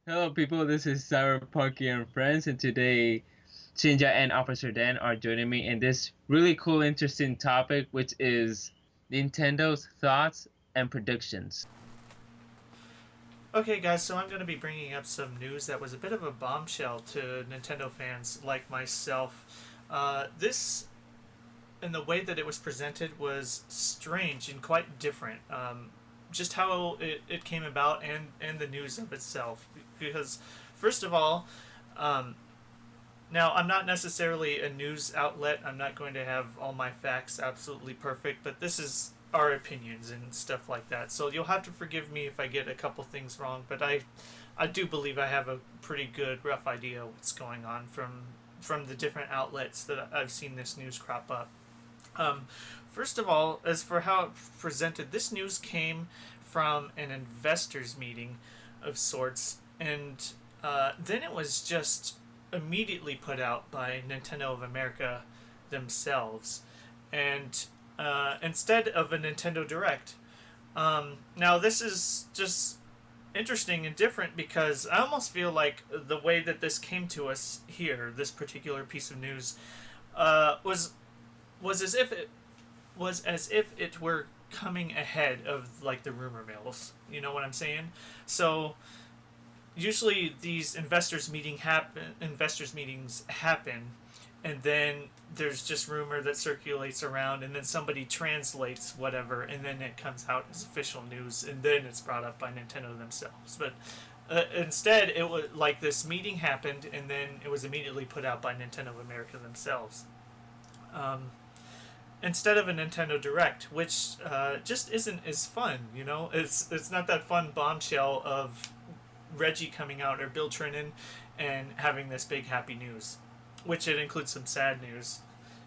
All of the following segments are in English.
Hello, people. This is Zyberpunky and friends, and today Shinja and Officer Dan are joining me in this really cool, interesting topic, which is Nintendo's thoughts and predictions. Okay, guys, so I'm going to be bringing up some news that was a bit of a bombshell to Nintendo fans like myself. This, in the way that it was presented, was strange and quite different. Just how it came about and the news of itself. Because, first of all, um, now, I'm not necessarily a news outlet. I'm not going to have all my facts absolutely perfect, but this is our opinions and stuff like that. So you'll have to forgive me if I get a couple things wrong, but I do believe I have a pretty good rough idea of what's going on from the different outlets that I've seen this news crop up. Um, First of all, as for how it presented, this news came from an investors meeting of sorts, and then it was just immediately put out by Nintendo of America themselves, and instead of a Nintendo Direct. Now this is just interesting and different because I almost feel like the way that this came to us here, this particular piece of news, was as if it were coming ahead of like the rumor mills. You know what I'm saying? So usually these investors meetings happen, and then there's just rumor that circulates around, and then somebody translates whatever, and then it comes out as official news, and then it's brought up by Nintendo themselves. But instead, it was like this meeting happened, and then it was immediately put out by Nintendo of America themselves. Um, Instead of a Nintendo Direct, which just isn't as fun. You know, it's not that fun bombshell of Reggie coming out or Bill Trinan and having this big happy news, which it includes some sad news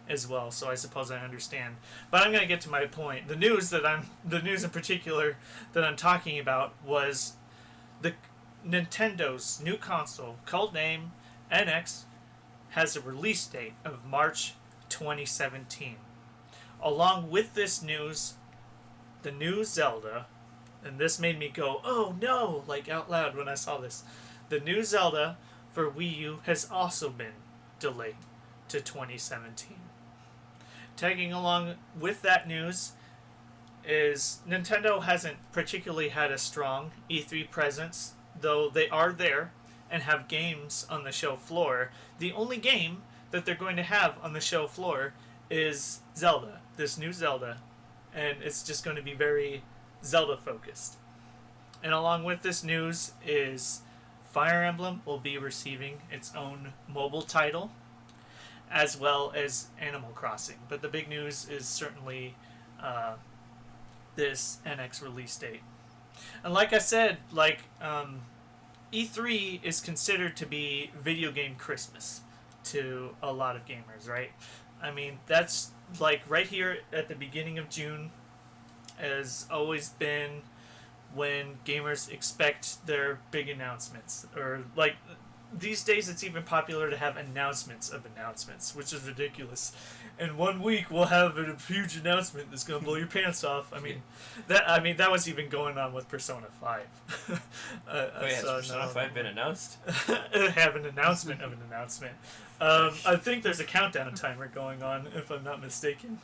as well. So I suppose I understand. But I'm going to get to my point. The news in particular that I'm talking about was the Nintendo's new console, codename NX, has a release date of March 2017. Along with this news, the new Zelda, and this made me go, oh no, like out loud when I saw this. The new Zelda for Wii U has also been delayed to 2017. Tagging along with that news is Nintendo hasn't particularly had a strong E3 presence, though they are there and have games on the show floor. The only game that they're going to have on the show floor is Zelda, this new Zelda, and it's just going to be very Zelda focused. And along with this news is Fire Emblem will be receiving its own mobile title, as well as Animal Crossing. But the big news is certainly uh, this NX release date. And like I said, E3 is considered to be video game Christmas to a lot of gamers, right? I mean, that's like right here at the beginning of June has always been when gamers expect their big announcements. Or, like, these days it's even popular to have announcements of announcements, which is ridiculous. In 1 week we'll have a huge announcement that's gonna blow your pants off. That was even going on with Persona 5. Wait, has Persona 5 been announced? Have an announcement of an announcement. I think there's a countdown timer going on, if I'm not mistaken,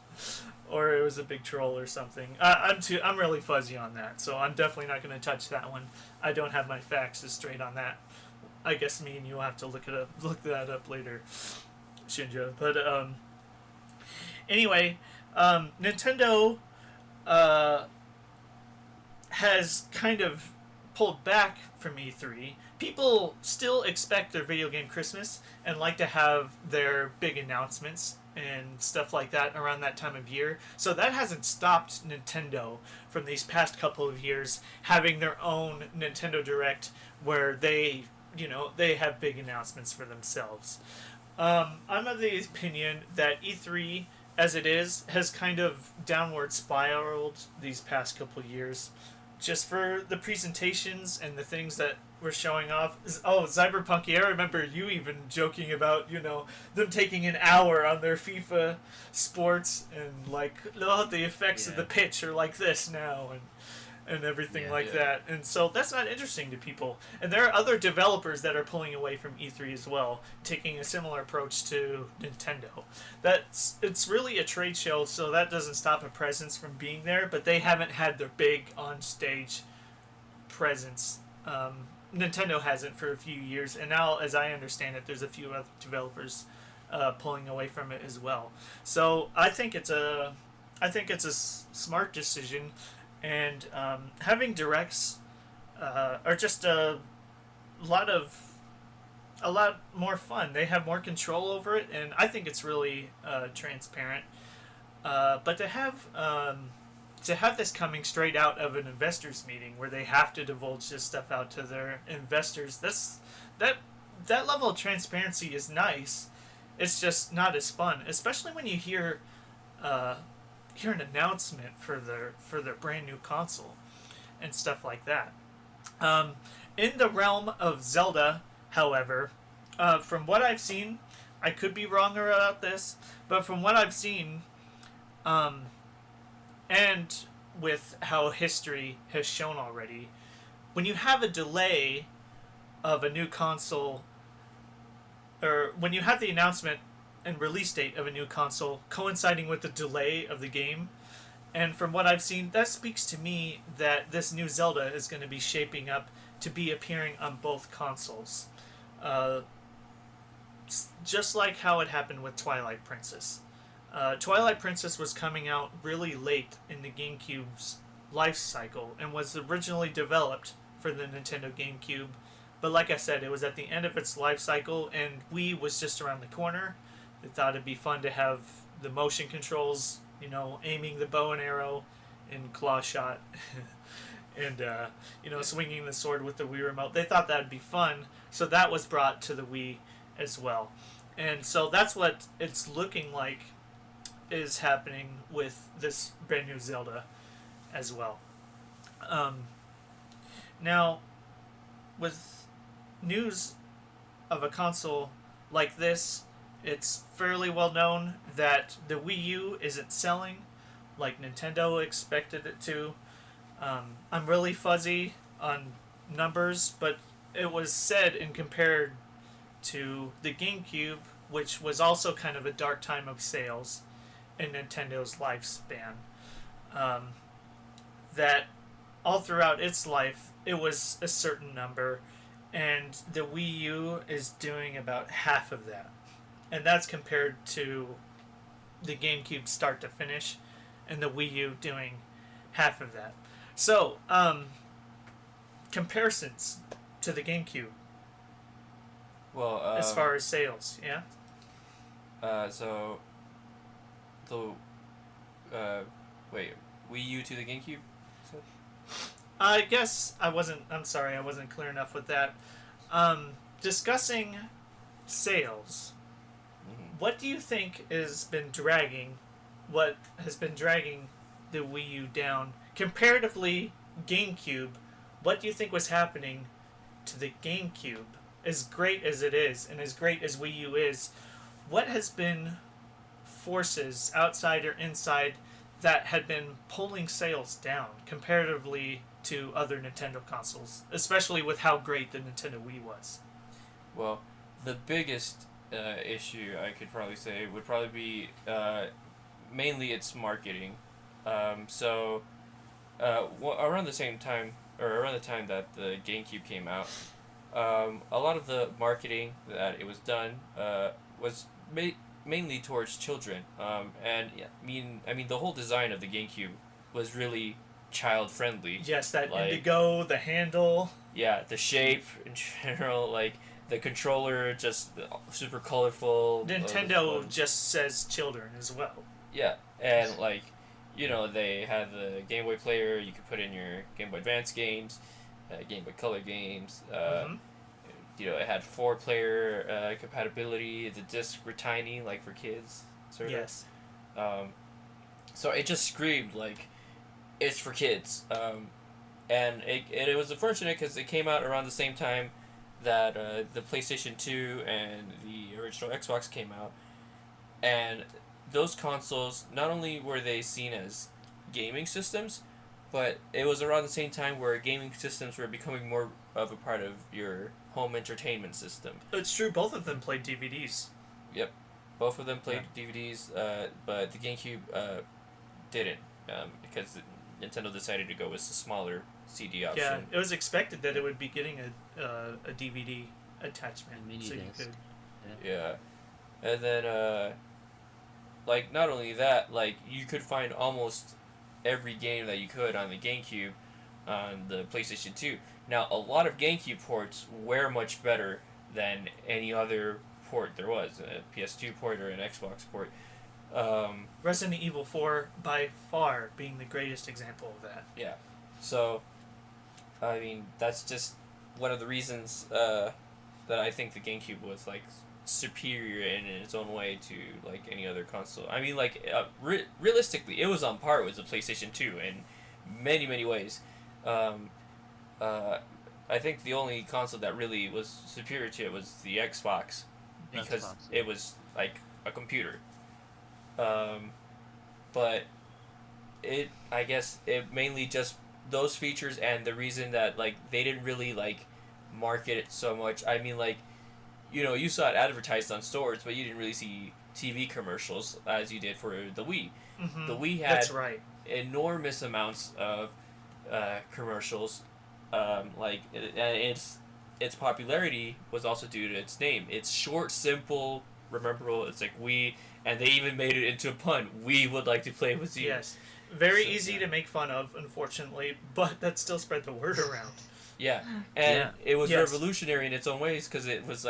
or it was a big troll or something. I'm really fuzzy on that, so I'm definitely not going to touch that one. I don't have my facts as straight on that. I guess me and you will have to look that up later, Shinja. But anyway, Nintendo uh, has kind of pulled back from E3. People still expect their video game Christmas and like to have their big announcements and stuff like that around that time of year. So that hasn't stopped Nintendo from these past couple of years having their own Nintendo Direct where they have big announcements for themselves. I'm of the opinion that E3, as it is, has kind of downward spiraled these past couple of years just for the presentations and the things that were showing off. Oh, Zyberpunky, I remember you even joking about, them taking an hour on their FIFA sports and like, oh, the effects of the pitch are like this now. And and everything that. And so that's not interesting to people. And there are other developers that are pulling away from E3 as well, taking a similar approach to Nintendo. It's really a trade show, so that doesn't stop a presence from being there, but they haven't had their big on-stage presence. Nintendo hasn't for a few years, and now, as I understand it, there's a few other developers pulling away from it as well. So I think it's a smart decision, and having directs are just a lot more fun. They have more control over it, and I think it's really transparent. But to have this coming straight out of an investors meeting where they have to divulge this stuff out to their investors, that level of transparency is nice. It's just not as fun, especially when you hear an announcement for their brand new console and stuff like that. In the realm of Zelda, however, from what I've seen, I could be wrong about this, but from what I've seen, and with how history has shown already, when you have a delay of a new console, or when you have the announcement and release date of a new console coinciding with the delay of the game, and from what I've seen, that speaks to me that this new Zelda is going to be shaping up to be appearing on both consoles. Just like how it happened with Twilight Princess. Twilight Princess was coming out really late in the GameCube's life cycle and was originally developed for the Nintendo GameCube. But like I said, it was at the end of its life cycle, and Wii was just around the corner. They thought it'd be fun to have the motion controls, aiming the bow and arrow and claw shot, and, swinging the sword with the Wii remote. They thought that'd be fun, so that was brought to the Wii as well. And so that's what it's looking like is happening with this brand new Zelda as well. Now, with news of a console like this, it's fairly well known that the Wii U isn't selling like Nintendo expected it to. I'm really fuzzy on numbers, but it was said and compared to the GameCube, which was also kind of a dark time of sales in Nintendo's lifespan, that all throughout its life it was a certain number, and the Wii U is doing about half of that. And that's compared to the GameCube start to finish, and the Wii U doing half of that. So, comparisons to the GameCube. Well, as far as sales, yeah? So, wait, Wii U to the GameCube? I guess I'm sorry, I wasn't clear enough with that. Discussing sales, what do you think has been dragging the Wii U down? Comparatively, GameCube, what do you think was happening to the GameCube? As great as it is, and as great as Wii U is, what has been forces, outside or inside, that had been pulling sales down comparatively to other Nintendo consoles, especially with how great the Nintendo Wii was? Well, the biggest issue I could probably say would probably be mainly its marketing. Around the time that the GameCube came out, a lot of the marketing that it was done was mainly towards children. The whole design of the GameCube was really child friendly. Yes, that indigo, the handle. Yeah, the shape in general, like the controller, just super colorful. Nintendo just says children as well. Yeah, and they had the Game Boy player. You could put in your Game Boy Advance games, Game Boy Color games. It had 4-player compatibility. The discs were tiny, like for kids, sort of. Yes. So it just screamed like it's for kids. And it was unfortunate because it came out around the same time that the PlayStation 2 and the original Xbox came out. And those consoles, not only were they seen as gaming systems, but it was around the same time where gaming systems were becoming more of a part of your home entertainment system. It's true. Both of them played DVDs. Yep, both of them played DVDs, but the GameCube didn't, because Nintendo decided to go with the smaller CD option. Yeah, it was expected that it would be getting a DVD attachment, so you could. Yeah, and then like not only that, like you could find almost every game that you could on the GameCube on the PlayStation 2. Now, a lot of GameCube ports were much better than any other port there was, a PS2 port or an Xbox port. Resident Evil 4, by far, being the greatest example of that. Yeah. So, I mean, that's just one of the reasons that I think the GameCube was, like, superior in its own way to, like, any other console. I mean, like, realistically, it was on par with the PlayStation 2 in many, many ways. I think the only console that really was superior to it was the Xbox, because it was like a computer. But I guess it mainly just those features and the reason that like they didn't really like market it so much. I mean, like, you know, you saw it advertised on stores, but you didn't really see TV commercials as you did for the Wii. Mm-hmm. The Wii had That's right. enormous amounts of commercials. Its popularity was also due to its name. It's short, simple, memorable. It's like Wii, and they even made it into a pun. We would like to play with you. Yes, very easy to make fun of, unfortunately, but that still spread the word around. Yeah, and it was revolutionary in its own ways because it was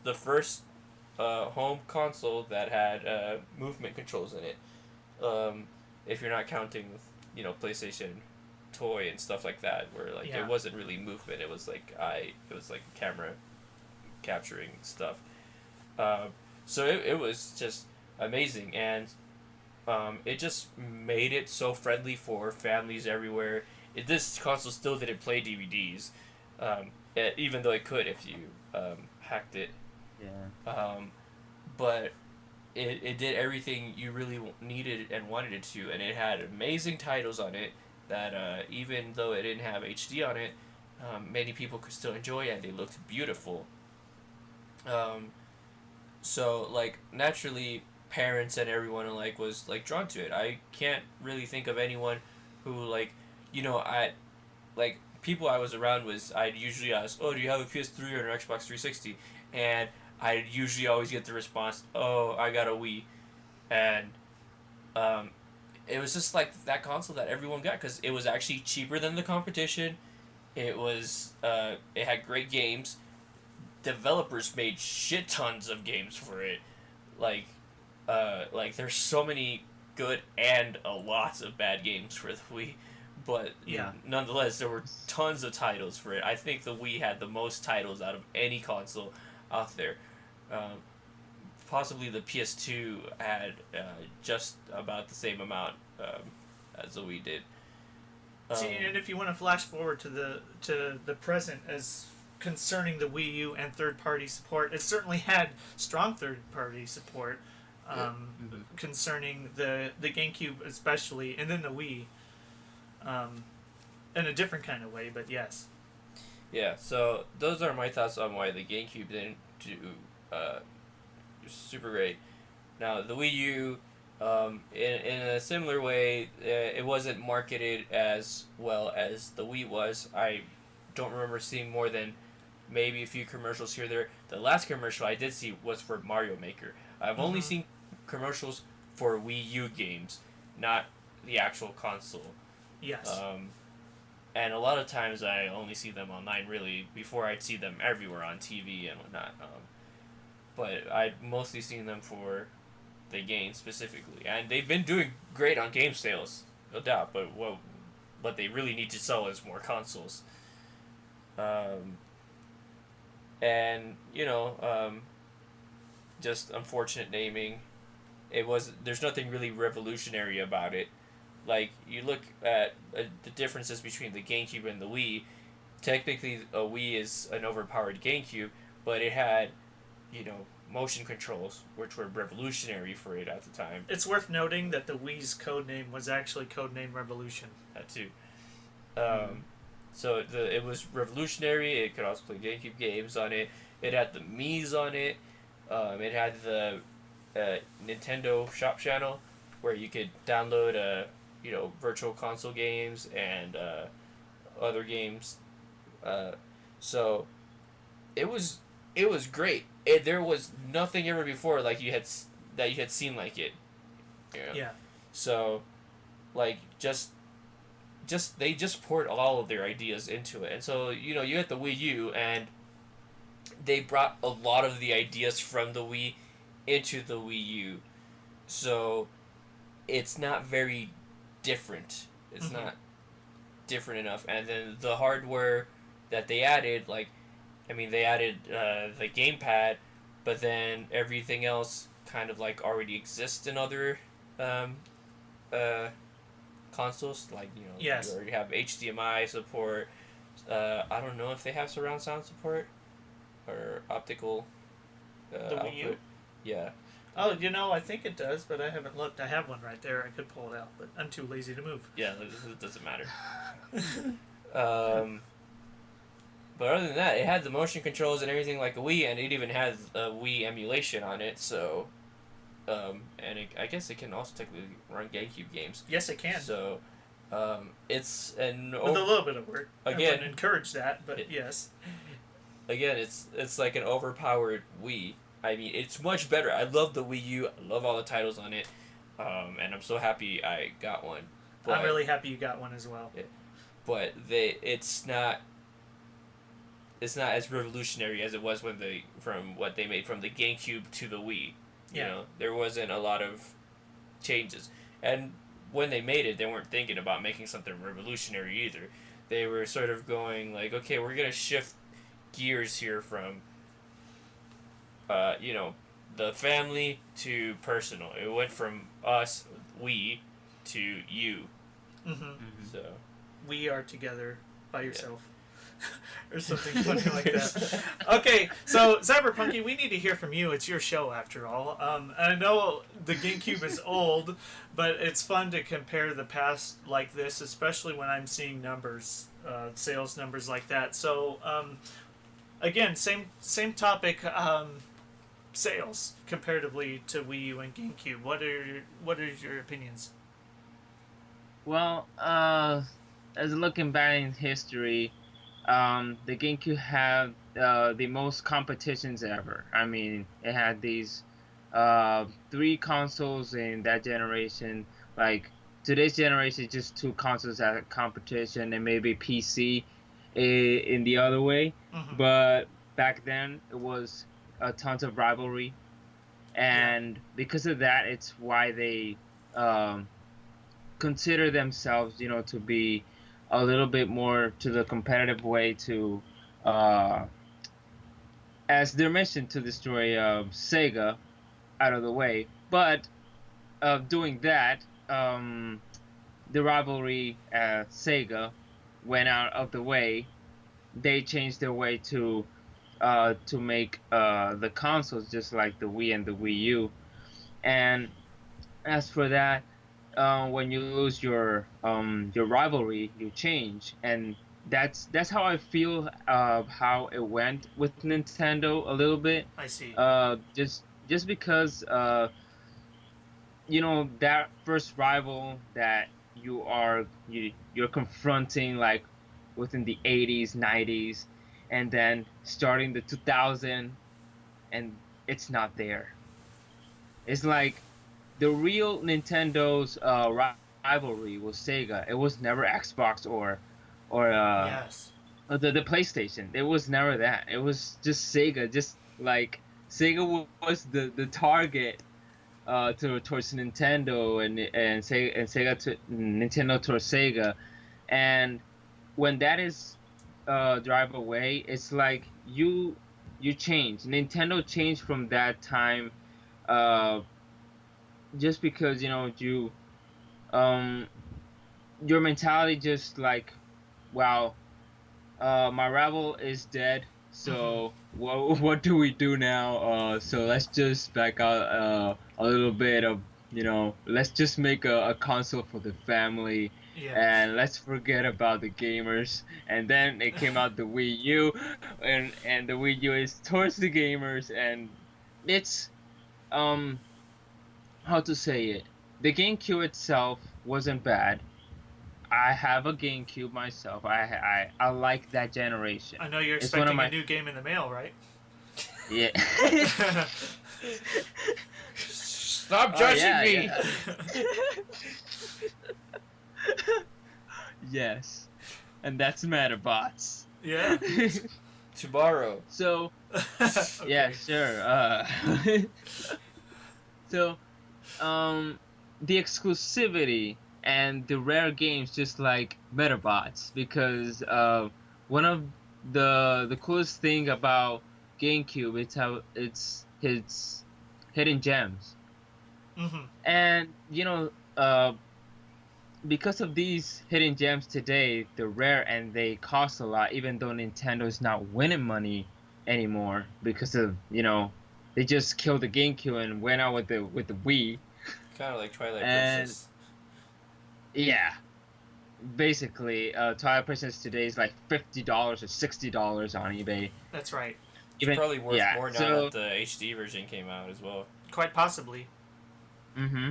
the first home console that had movement controls in it. If you're not counting, you know, PlayStation Toy and stuff like that, where like it wasn't really movement, it was like camera capturing stuff. So it was just amazing, and it just made it so friendly for families everywhere. This console still didn't play DVDs, even though it could if you hacked it. Yeah. But it did everything you really needed and wanted it to, and it had amazing titles on it that even though it didn't have HD on it, many people could still enjoy, and they looked beautiful. So like naturally, parents and everyone alike was like drawn to it. I can't really think of anyone who like, you know, people I was around was I'd usually ask, oh, do you have a PS3 or an Xbox 360? And I'd usually always get the response, oh, I got a Wii. And it was just like that console that everyone got because it was actually cheaper than the competition. It had great games. Developers made shit tons of games for it. Like there's so many good and a lots of bad games for the Wii. But nonetheless, there were tons of titles for it. I think the Wii had the most titles out of any console out there. Possibly the PS2 had just about the same amount as the Wii did. See, and if you want to flash forward to the present as concerning the Wii U and third-party support, it certainly had strong third-party support concerning the GameCube especially, and then the Wii. In a different kind of way, but yes. Yeah, so those are my thoughts on why the GameCube didn't do super great. Now, the Wii U, in a similar way, it wasn't marketed as well as the Wii was. I don't remember seeing more than maybe a few commercials here or there. The last commercial I did see was for Mario Maker. I've only seen commercials for Wii U games, not the actual console. Yes. And a lot of times I only see them online, really, before I'd see them everywhere on TV and whatnot. But I'd mostly seen them for the game specifically. And they've been doing great on game sales, no doubt, but what they really need to sell is more consoles. And, you know, just unfortunate naming. There's nothing really revolutionary about it. Like, you look at the differences between the GameCube and the Wii. Technically, a Wii is an overpowered GameCube, but it had, you know, motion controls, which were revolutionary for it at the time. It's worth noting that the Wii's codename was actually codename Revolution. That too. So it was revolutionary. It could also play GameCube games on it. It had the Mii's on it. It had the Nintendo Shop channel where you could download virtual console games and other games. So it was great. There was nothing ever before like that you had seen like it. Yeah. So, like they just poured all of their ideas into it, and so you had the Wii U, and they brought a lot of the ideas from the Wii into the Wii U. So, it's not very different. It's not different enough, and then the hardware that they added, they added the gamepad, but then everything else kind of like already exists in other consoles. Yes. You already have HDMI support. I don't know if they have surround sound support or optical the Wii U? output. Yeah. Oh, I think it does, but I haven't looked. I have one right there. I could pull it out, but I'm too lazy to move. Yeah, it doesn't matter. But other than that, it had the motion controls and everything like a Wii, and it even has a Wii emulation on it. So, I guess it can also technically run GameCube games. Yes, it can. So, it's with a little bit of work. Again, I wouldn't encourage that, but yes. Again, it's like an overpowered Wii. I mean, it's much better. I love the Wii U. I love all the titles on it, and I'm so happy I got one. But, I'm really happy you got one as well. Yeah, but it's not as revolutionary as it was from what they made from the GameCube to the Wii. There wasn't a lot of changes, and when they made it, they weren't thinking about making something revolutionary either. They were sort of going like, okay, we're gonna shift gears here from the family to personal. It went from us, we, to you. So we are together by yourself. Or something funny like that. Okay, so Zyberpunky, we need to hear from you. It's your show after all. I know the GameCube is old, but it's fun to compare the past like this, especially when I'm seeing numbers, sales numbers like that. So, again, same topic. Sales comparatively to Wii U and GameCube. What are your opinions? Well, as looking back in history, the GameCube had the most competitions ever. I mean, it had these 3 consoles in that generation. Like today's generation, just 2 consoles at competition, and maybe PC in the other way. But back then, it was tons of rivalry, and because of that, it's why they consider themselves, to be a little bit more to the competitive way to, as their mission, to destroy Sega out of the way. But doing that, the rivalry at Sega went out of the way. They changed their way to make the consoles just like the Wii and the Wii U. And as for that, when you lose your rivalry, you change, and that's how I feel how it went with Nintendo a little bit. I see. Just because that first rival that you're confronting, like within the 80s, 90s, and then starting the 2000, and it's not there. It's like the real Nintendo's rivalry was Sega. It was never Xbox or yes. the PlayStation. It was never that. It was just Sega. Just like Sega was the target towards Nintendo, and Sega to Nintendo towards Sega. And when that is drive away, it's like you change. Nintendo changed from that time, just because your mentality just like, wow, my rival is dead, so what do we do now? So let's just back out a little bit of, let's just make a console for the family, Yes. and let's forget about the gamers. And then it came out the Wii U, and the Wii U is towards the gamers, and it's um how to say it. The GameCube itself wasn't bad. I have a GameCube myself. I like that generation. I know you're It's one of expecting a my new game in the mail, right? yeah. Stop Oh judging yeah, me. yeah. Yes, and that's Metabots. Yeah. Tomorrow. So yeah, Okay. sure. So um, the exclusivity and the rare games just like Metabots, because one of the coolest thing about GameCube, it's how it's hidden gems. Mm-hmm. And because of these hidden gems today, they're rare and they cost a lot, even though Nintendo is not winning money anymore because of, they just killed the GameCube and went out with the Wii. Kind of like Twilight And Princess. yeah, basically, Twilight Princess today is like $50 or $60 on eBay. That's right. It's Even probably worth yeah, more now so that the HD version came out as well. Quite possibly. mm-hmm.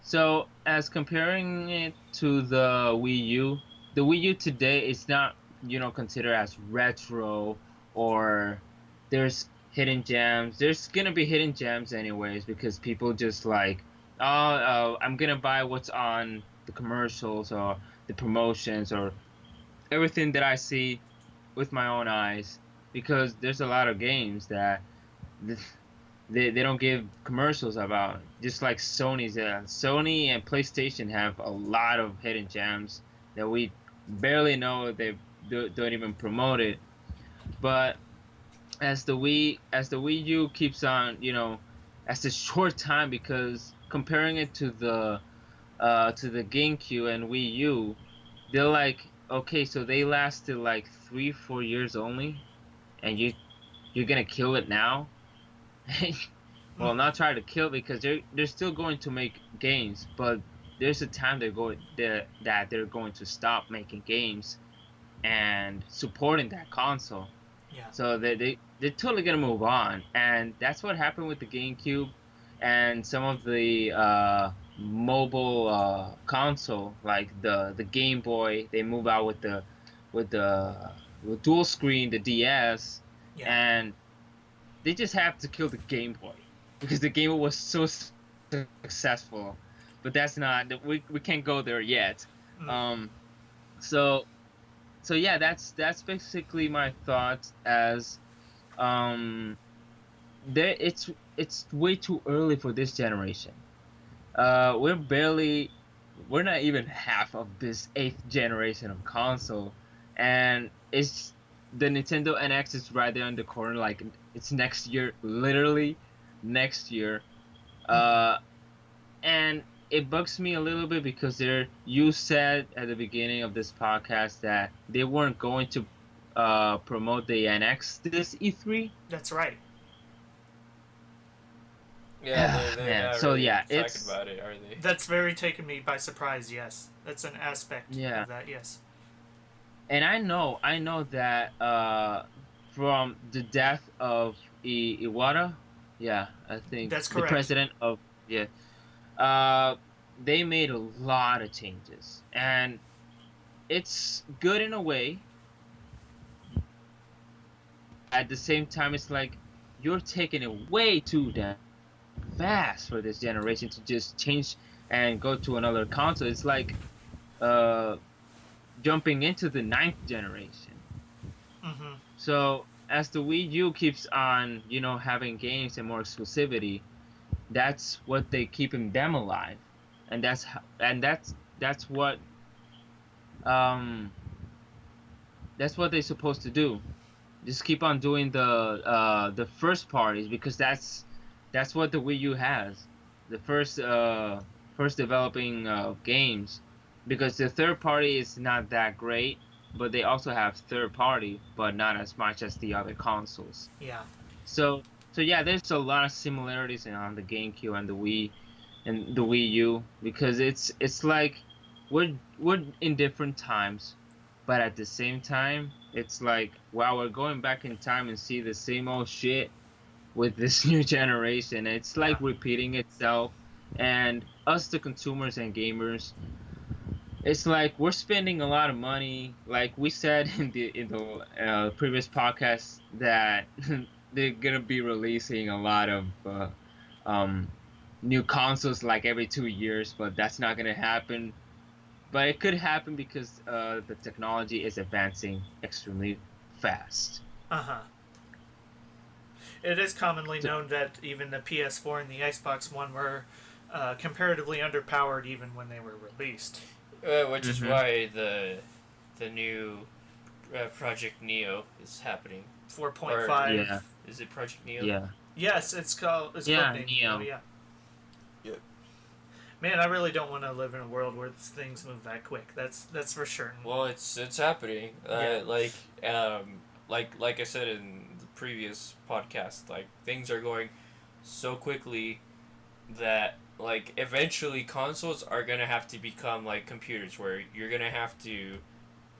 So as comparing it to the Wii U today is not, considered as retro, or there's hidden gems. There's gonna be hidden gems anyways because people just like, I'm gonna buy what's on the commercials or the promotions or everything that I see with my own eyes, because there's a lot of games that they don't give commercials about. Just like Sony and PlayStation have a lot of hidden gems that we barely know. They don't even promote it. But as the Wii U keeps on, as a short time, because comparing it to the GameCube and Wii U, they're like, okay, so they lasted like 3-4 years only, and you're gonna kill it now. Well, Mm-hmm. not try to kill it, because they're still going to make games, but there's a time that they're going to stop making games and supporting that console. Yeah. So they're totally gonna move on, and that's what happened with the GameCube and some of the mobile console, like the Game Boy. They move out with dual screen, the DS, Yeah. and they just have to kill the Game Boy because the Game Boy was so successful. But that's not, we can't go there yet. Mm. Um, so yeah, that's basically my thoughts. As um, there it's way too early for this generation. We're not even half of this eighth generation of console, and it's the Nintendo NX is right there in the corner. Like, it's next year, literally next year. Mm-hmm. Uh, and it bugs me a little bit because you said at the beginning of this podcast that they weren't going to promote the NX this E3. That's right. Yeah, they're Man, not so really yeah, talking about it, are they? That's very taken me by surprise. Yes, that's an aspect yeah. of that. Yes. And I know that from the death of Iwata, yeah, I think That's the correct. president of, yeah, uh, they made a lot of changes, and it's good in a way. At the same time, it's like you're taking it way too damn fast for this generation to just change and go to another console. It's like uh, jumping into the ninth generation. Mm-hmm. So as the Wii U keeps on, having games and more exclusivity, that's what they keeping them alive, and that's what um that's what they're supposed to do. Just keep on doing the first parties, because that's what the Wii U has, the first developing games, because the third party is not that great, but they also have third party, but not as much as the other consoles. Yeah. So yeah, there's a lot of similarities on the GameCube and the Wii U, because it's like we're in different times, but at the same time, it's like wow, we're going back in time and see the same old shit with this new generation. It's Yeah. like repeating itself, and us, the consumers and gamers, it's like we're spending a lot of money. Like we said in the previous podcast that they're gonna be releasing a lot of um, new consoles like every 2 years, but that's not gonna happen. But it could happen because the technology is advancing extremely fast. Uh huh. It is commonly known that even the PS4 and the Xbox One were comparatively underpowered even when they were released. Which is why the new Project Neo is happening. 4.5. Yeah. Is it Project Neo? Yeah. Yes, it's called. It's Yeah, codenamed Neo. Yeah. Yep. Man, I really don't want to live in a world where things move that quick. That's for sure. Well, it's happening. Yeah. Like I said in the previous podcast, like things are going so quickly that like eventually consoles are gonna have to become like computers, where you're gonna have to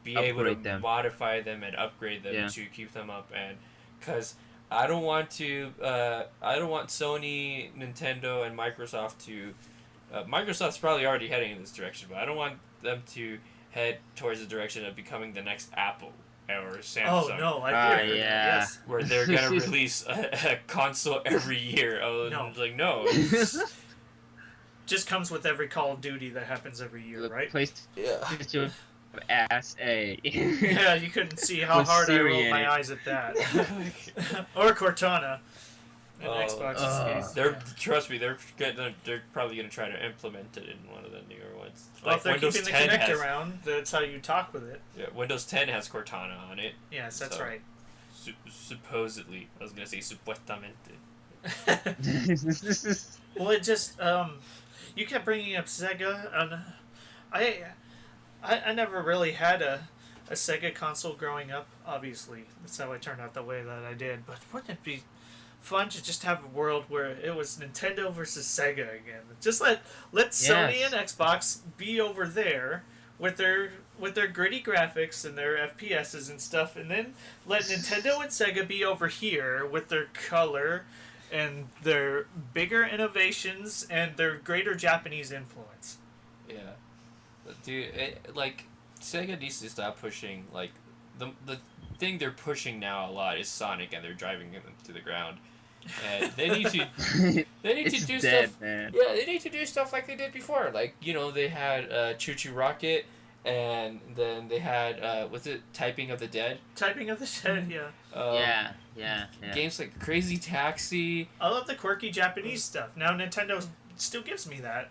be able to Upgrade them. modify them and upgrade them Yeah. to keep them up. And because I don't want Sony, Nintendo, and Microsoft to. Microsoft's probably already heading in this direction, but I don't want them to head towards the direction of becoming the next Apple or Samsung. Oh no, I hear yeah. Yes. Where they're gonna release a console every year. Oh, No. it's like no. It's, Just comes with every Call of Duty that happens every year, right? PlayStation ass A. Yeah, you couldn't see how With hard I Siri rolled in my it. eyes at that. Or Cortana. In Oh, Xbox's case. they're trust me, they're probably gonna try to implement it in one of the newer ones. Well, Like if they're Windows keeping the 10 Kinect has, around, that's how you talk with it. yeah, Windows 10 has Cortana on it. Yes, that's So- right. Supposedly, I was gonna say supuestamente. Well, it just you kept bringing up Sega, and I never really had a Sega console growing up. Obviously, that's how I turned out the way that I did. But wouldn't it be fun to just have a world where it was Nintendo versus Sega again? Just let Sony Yes. and Xbox be over there with their gritty graphics and their FPSs and stuff, and then let Nintendo and Sega be over here with their color and their bigger innovations and their greater Japanese influence. Yeah, but dude, like Sega needs to stop pushing like the thing they're pushing now a lot is Sonic, and they're driving him to the ground. And they need to It's do dead, stuff. man. Yeah, they need to do stuff like they did before. Like they had Choo Choo Rocket, and then they had was it Typing of the Dead? Typing of the Dead, yeah. Yeah. Games like Crazy Taxi. I love the quirky Japanese stuff. Now Nintendo still gives me that.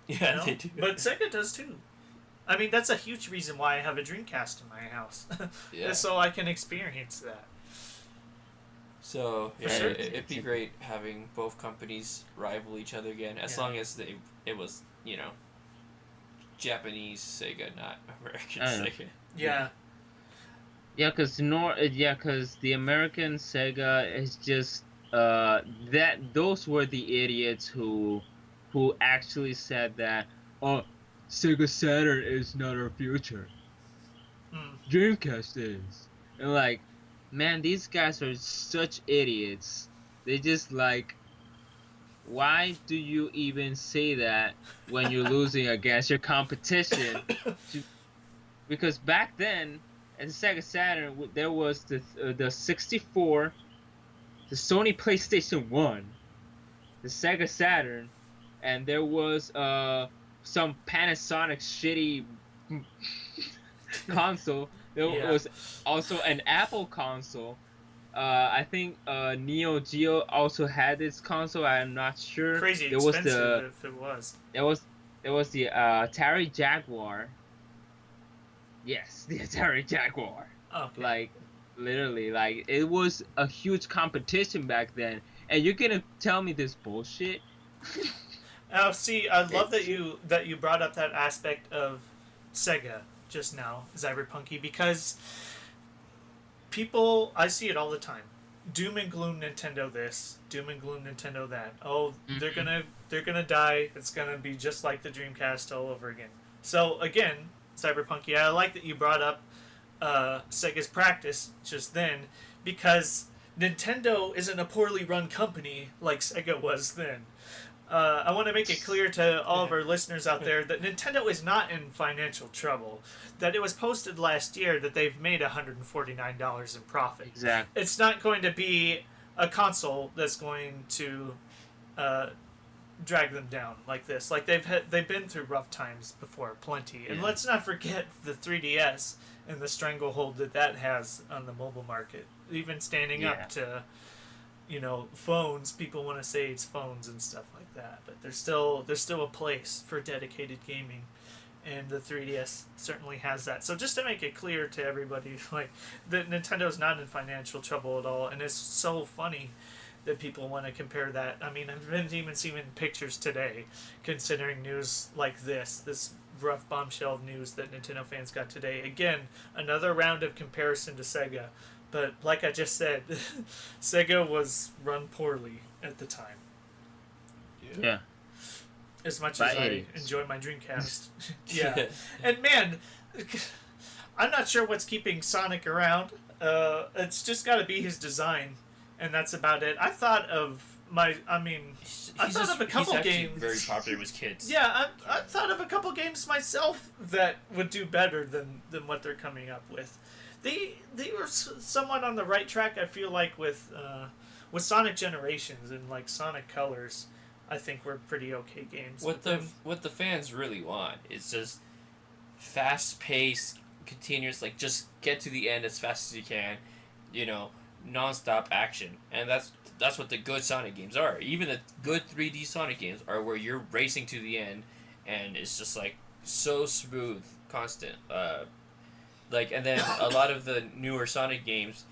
Yeah, You know? they do. But Sega does too. I mean, that's a huge reason why I have a Dreamcast in my house. Yeah. So I can experience that. So For yeah, sure. it'd be great having both companies rival each other again, as Yeah. long as it was Japanese Sega, not American I know. Sega. Yeah. Cause the American Sega is just those were the idiots who actually said that Sega Saturn is not our future. Mm. Dreamcast is. And like, man, these guys are such idiots. They just like, why do you even say that when you're losing against your competition? Because back then, at the Sega Saturn, there was the 64, the Sony PlayStation 1, the Sega Saturn, and there was some Panasonic shitty console. There Yeah. was also an Apple console. I think Neo Geo also had this console. I'm not sure. Crazy There was expensive if it was. there was the Atari Jaguar. Yes, the Atari Jaguar. Okay. Like, literally, like it was a huge competition back then. And you're gonna tell me this bullshit? Oh, see, I love that you brought up that aspect of Sega just now, Zyberpunky, because people, I see it all the time. Doom and gloom Nintendo this, doom and gloom Nintendo that. Oh, they're gonna die. It's gonna be just like the Dreamcast all over again. So again, Cyberpunky, I like that you brought up Sega's practice just then, because Nintendo isn't a poorly run company like Sega was then. I want to make it clear to all of our listeners out there that Nintendo is not in financial trouble. That it was posted last year that they've made $149 in profit. Exactly. It's not going to be a console that's going to drag them down like this. Like they've been through rough times before, plenty. And let's not forget the 3DS and the stranglehold that has on the mobile market. Even standing up to, phones. People want to say it's phones and stuff like that, but there's still a place for dedicated gaming, and the 3DS certainly has that. So just to make it clear to everybody, like, that Nintendo's not in financial trouble at all, and it's so funny that people want to compare that. I mean, I've been even seeing pictures today, considering news like this rough bombshell news that Nintendo fans got today. Again, another round of comparison to Sega. But like I just said, Sega was run poorly at the time. Yeah. As much as I enjoy my Dreamcast. Yeah. And man, I'm not sure what's keeping Sonic around. It's just got to be his design, and that's about it. I thought of a couple games. Very popular with kids. Yeah, I thought of a couple games myself that would do better than what they're coming up with. They were somewhat on the right track, I feel like, with Sonic Generations and like Sonic Colors. I think were pretty okay games. What the fans really want is just fast paced, continuous, like just get to the end as fast as you can, non-stop action, and that's what the good Sonic games are. Even the good 3D Sonic games are where you're racing to the end, and it's just like so smooth, constant. And then a lot of the newer Sonic games,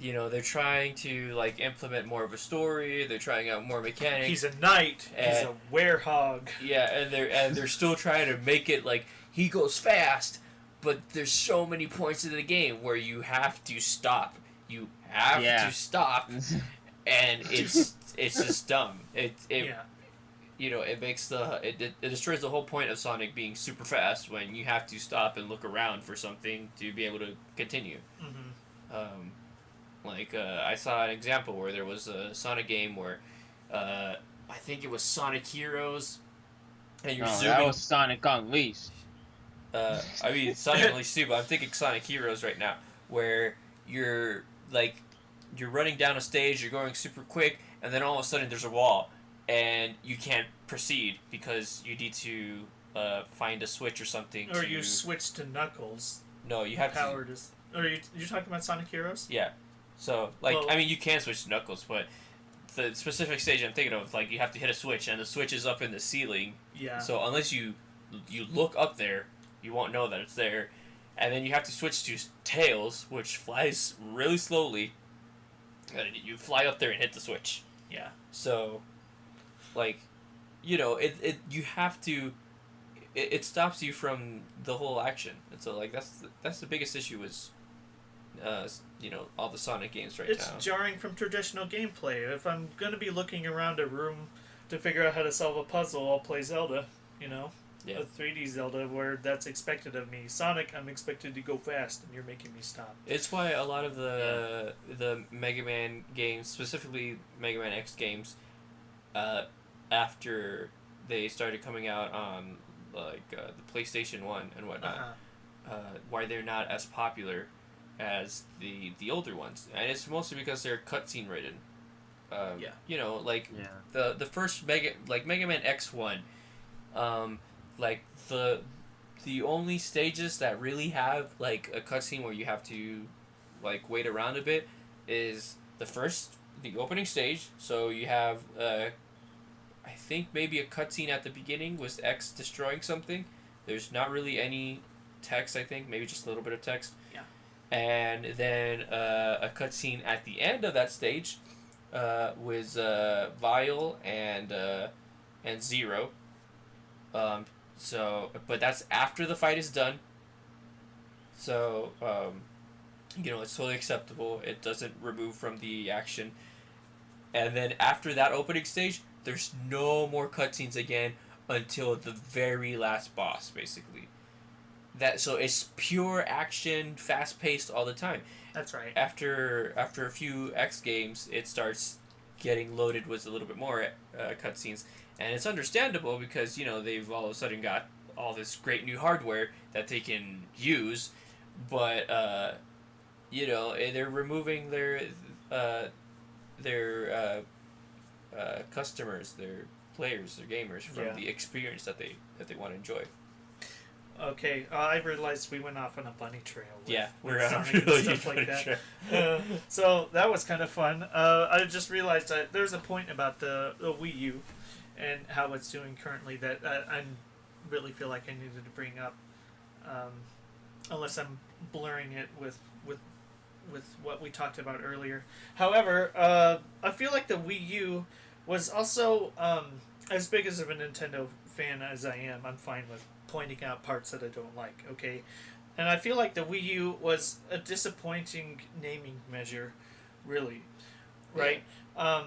they're trying to like implement more of a story. They're trying out more mechanics. He's a knight. He's a werehog. Yeah, and they're still trying to make it like he goes fast, but there's so many points in the game where you have to stop. You have to stop, and it's just dumb. It makes it destroys the whole point of Sonic being super fast when you have to stop and look around for something to be able to continue. Mm-hmm. I saw an example where there was a Sonic game where I think it was Sonic Heroes, and you're zooming. That was Sonic Unleashed. Sonic Unleashed too, but I'm thinking Sonic Heroes right now, where you're running down a stage, you're going super quick, and then all of a sudden there's a wall, and you can't proceed because you need to find a switch or something. Or you switch to Knuckles. No, you have to. Or you're talking about Sonic Heroes? Yeah. So, you can switch to Knuckles, but the specific stage I'm thinking of, you have to hit a switch, and the switch is up in the ceiling. Yeah. So unless you look up there, you won't know that it's there. And then you have to switch to Tails, which flies really slowly. And you fly up there and hit the switch. Yeah. So, you have to. It stops you from the whole action, and so that's the biggest issue is, all the Sonic games now. It's jarring from traditional gameplay. If I'm gonna be looking around a room to figure out how to solve a puzzle, I'll play Zelda. Yeah. A 3D Zelda where that's expected of me. Sonic, I'm expected to go fast, and you're making me stop. It's why a lot of the Mega Man games, specifically Mega Man X games, after they started coming out on the PlayStation 1 and whatnot, why they're not as popular as the older ones, and it's mostly because they're cutscene ridden. The first Mega Man X1, the only stages that really have a cutscene where you have to wait around a bit is the opening stage. So you have I think maybe a cutscene at the beginning was X destroying something. There's not really any text, I think, maybe just a little bit of text. Yeah. And then a cutscene at the end of that stage was Vile and Zero. But that's after the fight is done. So, it's totally acceptable. It doesn't remove from the action. And then after that opening stage, there's no more cutscenes again until the very last boss, basically. So it's pure action, fast paced all the time. That's right. After a few X games, it starts getting loaded with a little bit more cutscenes, and it's understandable because they've all of a sudden got all this great new hardware that they can use, but they're removing their customers, their players, their gamers from the experience that they want to enjoy. Okay, I realized we went off on a bunny trail. We're on on a really stuff like bunny that. trail. So that was kind of fun. I just realized that there's a point about the Wii U and how it's doing currently that I really feel like I needed to bring up, unless I'm blurring it with what we talked about earlier. However, I feel like the Wii U was also, as big as of a Nintendo fan as I am, I'm fine with pointing out parts that I don't like, okay? And I feel like the Wii U was a disappointing naming measure, really, right? Yeah.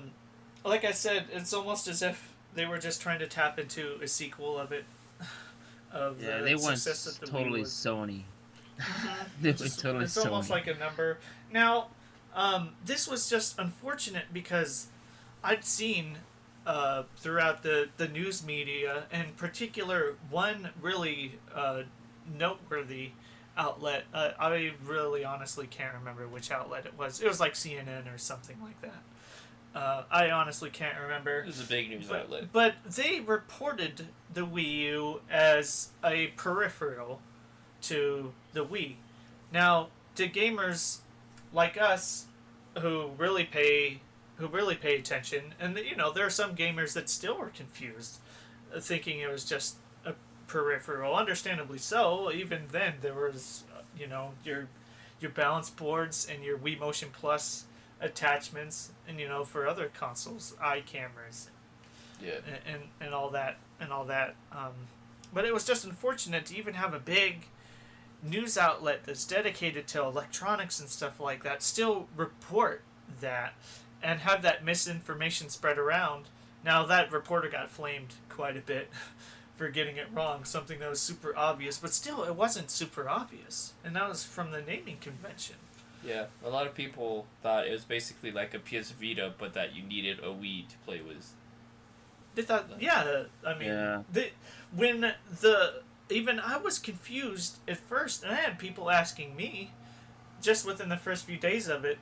Like I said, it's almost as if they were just trying to tap into a sequel of it. They went totally Sony. They went totally it's Sony. Almost like a number. Now, this was just unfortunate because I'd seen throughout the news media, in particular, one really noteworthy outlet. I really honestly can't remember which outlet it was. It was like CNN or something like that. I honestly can't remember. It was a big news outlet. But they reported the Wii U as a peripheral to the Wii. Now, to gamers like us who really pay attention, and there are some gamers that still were confused, thinking it was just a peripheral. Understandably so. Even then, there was your balance boards and your Wii Motion Plus attachments, and for other consoles, eye cameras, and all that. But it was just unfortunate to even have a big news outlet that's dedicated to electronics and stuff like that still report that and have that misinformation spread around. Now, that reporter got flamed quite a bit for getting it wrong, something that was super obvious, but still, it wasn't super obvious, and that was from the naming convention. Yeah, a lot of people thought it was basically like a PS Vita, but that you needed a Wii to play with. They thought, even I was confused at first, and I had people asking me, just within the first few days of it,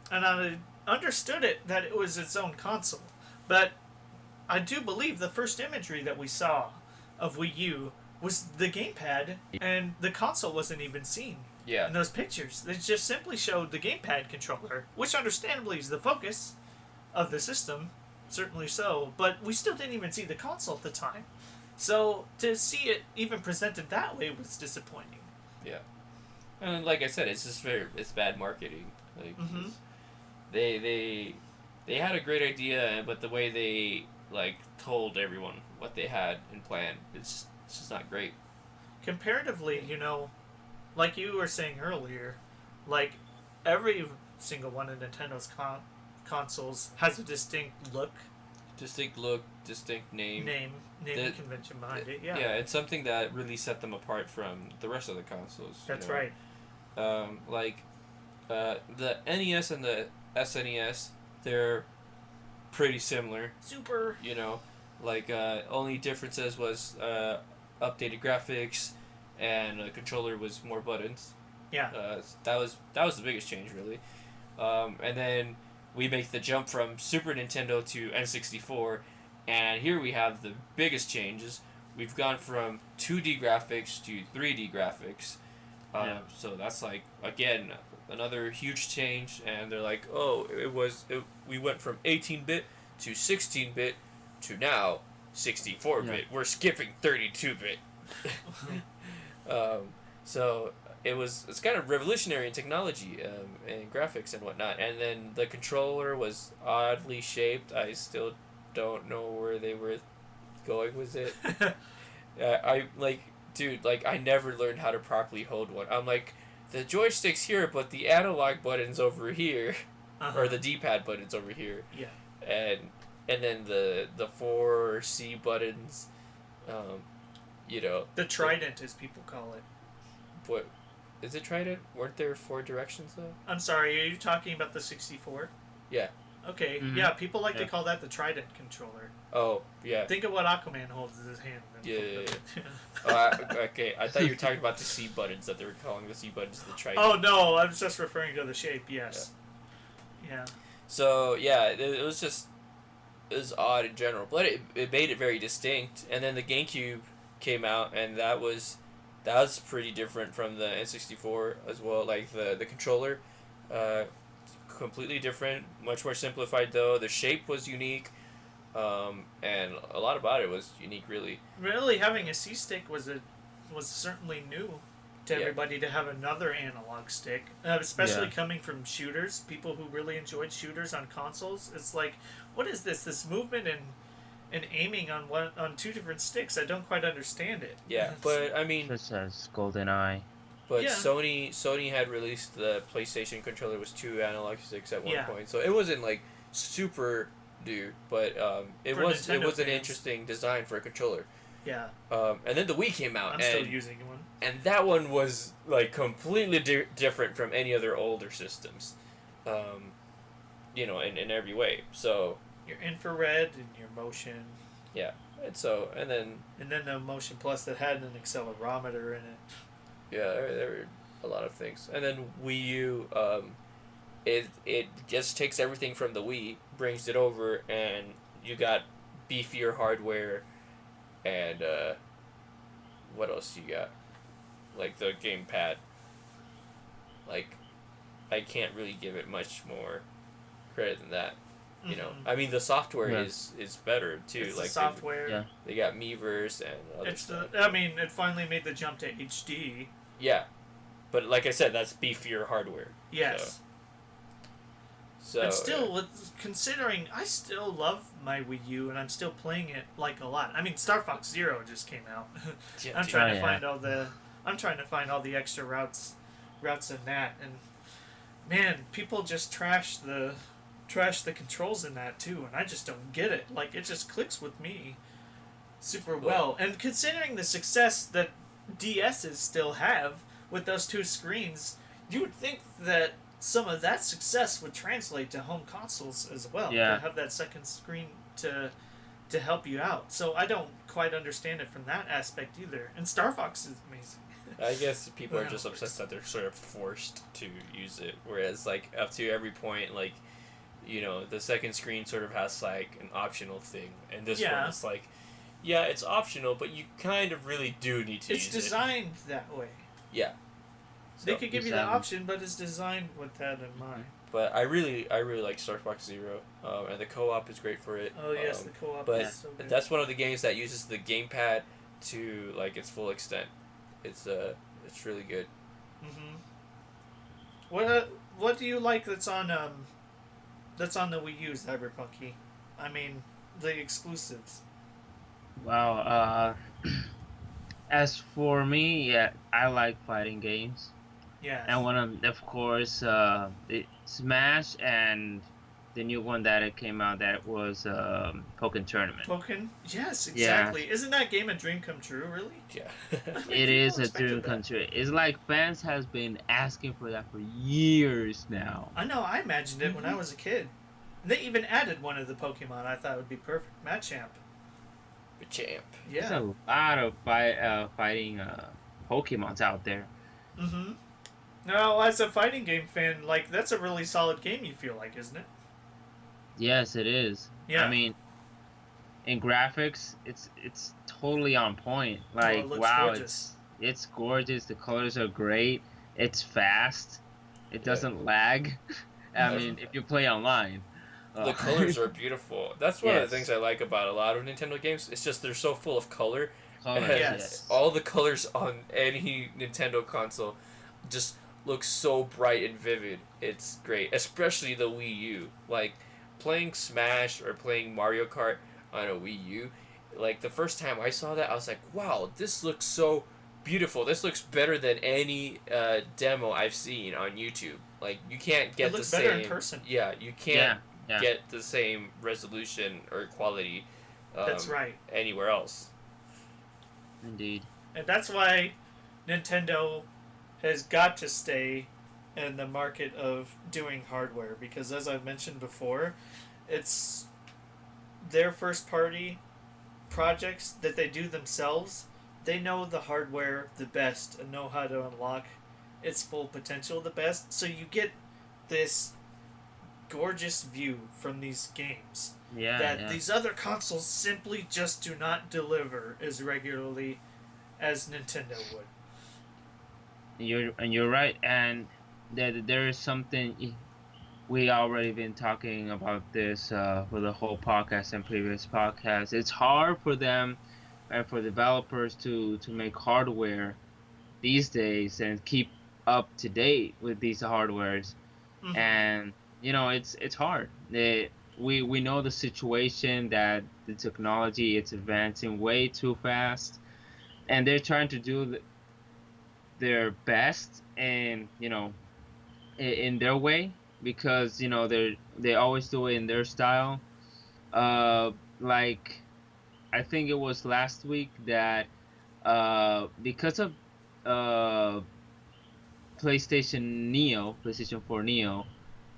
and I understood it that it was its own console. But I do believe the first imagery that we saw of Wii U was the gamepad, and the console wasn't even seen. Yeah. In those pictures, they just simply showed the gamepad controller, which understandably is the focus of the system, certainly so, but we still didn't even see the console at the time. So to see it even presented that way was disappointing. Yeah. And like I said, it's just it's bad marketing. Like mm-hmm. they had a great idea, but the way they told everyone what they had in plan, it's just not great. Comparatively, like you were saying earlier, like every single one of Nintendo's consoles has a distinct look, distinct naming convention behind it. Yeah. Yeah, it's something that really set them apart from the rest of the consoles. That's right. The NES and the SNES, they're pretty similar. Super. Only differences was updated graphics, and the controller was more buttons. Yeah. That was the biggest change, really. And then we make the jump from Super Nintendo to N64, and here we have the biggest changes. We've gone from 2D graphics to 3D graphics. So that's again another huge change, and they're like, we went from 18-bit to 16-bit to now 64-bit. Yeah. We're skipping 32-bit. So it's kind of revolutionary in technology and graphics and whatnot. And then the controller was oddly shaped. I still don't know where they were going with it. I never learned how to properly hold one. I'm like, the joystick's here, but the analog button's over here, or the D-pad button's over here. Yeah. And then the 4 C buttons, Um, you know, The Trident, as people call it. what is it? Trident? Weren't there 4 directions though? I'm sorry, are you talking about the 64? Yeah. Okay, Mhm. yeah, people like to Yeah. call that the Trident controller. Oh, yeah. Think of what Aquaman holds in his hand. Yeah. Okay, I thought you were talking about the C buttons, that they were calling the C buttons the Trident. Oh no, I was just referring to the shape. Yes. Yeah. So yeah, it was just it was odd in general, but it made it very distinct. And then the GameCube came out, and that was pretty different from the N64 as well. Like the controller, uh, completely different, much more simplified though. The shape was unique, and a lot about it was unique, really. Really, having a C stick was certainly new to Yeah. everybody to have another analog stick, especially Yeah. coming from shooters, people who really enjoyed shooters on consoles. It's like, what is this? This movement and aiming on 2 different sticks. I don't quite understand it. Yeah, but I mean, Such as GoldenEye. but Yeah. Sony had released the PlayStation controller was 2 analog sticks at one Yeah. point, so it wasn't like super new, but it For was Nintendo an fans. interesting design for a controller. Yeah, And then the Wii came out, I'm still and using one. that one was like completely different from any other older systems, in every way. So Your infrared and your motion, and then and then the motion plus that had an accelerometer in it. yeah, there were a lot of things, and then Wii U, it just takes everything from the Wii, brings it over, and you got beefier hardware, and what else you got? Like the gamepad. Like, I can't really give it much more credit than that. You know, Mhm. I mean, the software Yeah. is better too. It's like the software. Yeah. they got Miiverse and other It's stuff. I mean, it finally made the jump to HD. Yeah, but like I said, that's beefier hardware. Yes. So And still, considering I still love my Wii U and I'm still playing it like a lot. I mean, Star Fox Zero just came out. yeah, I'm dude. trying Oh, to yeah. find all the extra routes in that, and man, people just trash the controls in that too, and I just don't get it. Like, it just clicks with me super well. And considering the success that DSs still have with those 2 screens, you would think that some of that success would translate to home consoles as well. Yeah. To have that second screen to help you out. So I don't quite understand it from that aspect either. And Star Fox is amazing. I guess people are Yeah, just of upset course. that they're sort of forced to use it, whereas like up to every point, like, the second screen sort of has like an optional thing, and this Yeah. one is like, yeah, it's optional, but you kind of really do need to It's use it. designed that way. Yeah. They So- could give you the Exactly. option, but it's designed with that in mind. But I really like Star Fox Zero, and the co-op is great for it. Oh yes, the co-op but is so good. that's one of the games that uses the gamepad to like its full extent. It's really good. Mm-hmm. What do you like that's on the Wii U, Zyberpunky? I mean, the exclusives. Wow. As for me, yeah, I like fighting games, Yeah. and one of course, Smash and the new one that it came out that was Pokken Tournament. Pokken? Yes, exactly. Isn't that game a dream come true, really? Yeah. I mean, It is people a dream expected come that. true. It's like fans has been asking for that for years now. I know, I imagined it when I was a kid. They even added one of the Pokemon I thought would be perfect. Machamp. The champ. There's Yeah. a lot of fighting Pokemons out there. Mm-hmm. Now, as a fighting game fan, like, that's a really solid game, you feel like, isn't it? Yes, it is. Yeah. I mean, in graphics, it's totally on point. Like, it looks wow, gorgeous. it's gorgeous. The colors are great. It's fast. It doesn't lag. I mean, if you play online. The colors are beautiful. That's one of Yes. the things I like about a lot of Nintendo games. It's just they're so full of color. colors, And Yes. all the colors on any Nintendo console just look so bright and vivid. It's great, especially the Wii U. Like, playing Smash or playing Mario Kart on a Wii U, like the first time I saw that, I was like, wow, this looks so beautiful. This looks better than any demo I've seen on YouTube. Like, you can't get It looks the better same. in person. Yeah, you can't Yeah. get the same resolution or quality. That's right. Anywhere else. Indeed. And that's why Nintendo has got to stay in the market of doing hardware, because as I've mentioned before, it's their first party projects that they do themselves. They know the hardware the best and know how to unlock its full potential the best. So you get this gorgeous view from these games Yeah, that yeah. these other consoles simply just do not deliver as regularly as Nintendo would. You're right, and there is something we already been talking about this for the whole podcast and previous podcasts. It's hard for them and for developers to make hardware these days and keep up to date with these hardwares. Mm-hmm. And it's hard. We know the situation that the technology it's advancing way too fast, and they're trying to do their best and in their way, because they always do it in their style. Like, I think it was last week that because of uh PlayStation 4 Neo,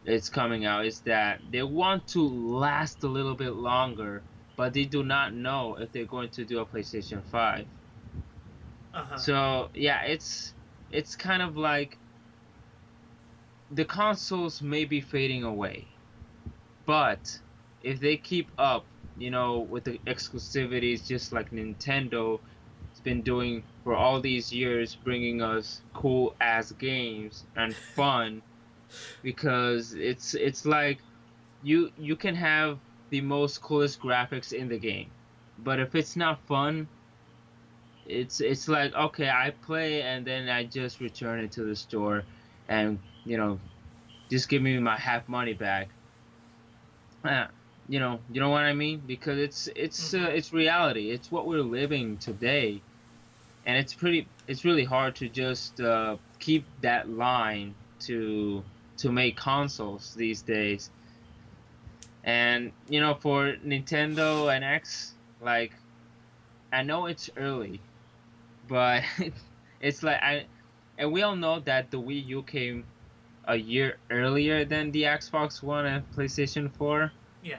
it's coming out, is that they want to last a little bit longer, but they do not know if they're going to do a PlayStation 5. Uh huh. So yeah, it's kind of like the consoles may be fading away, but if they keep up, with the exclusivities, just like Nintendo has been doing for all these years, bringing us cool ass games and fun, because it's like you can have the most coolest graphics in the game, but if it's not fun, it's like, okay, I play and then I just return it to the store, and just give me my half money back. uh, you know what I mean, because Mm-hmm. it's reality, it's what we're living today, and it's really hard to just keep that line to make consoles these days. And for Nintendo and X, like, I know it's early, but it's like and we all know that the Wii U came a year earlier than the Xbox One and PlayStation 4, Yeah.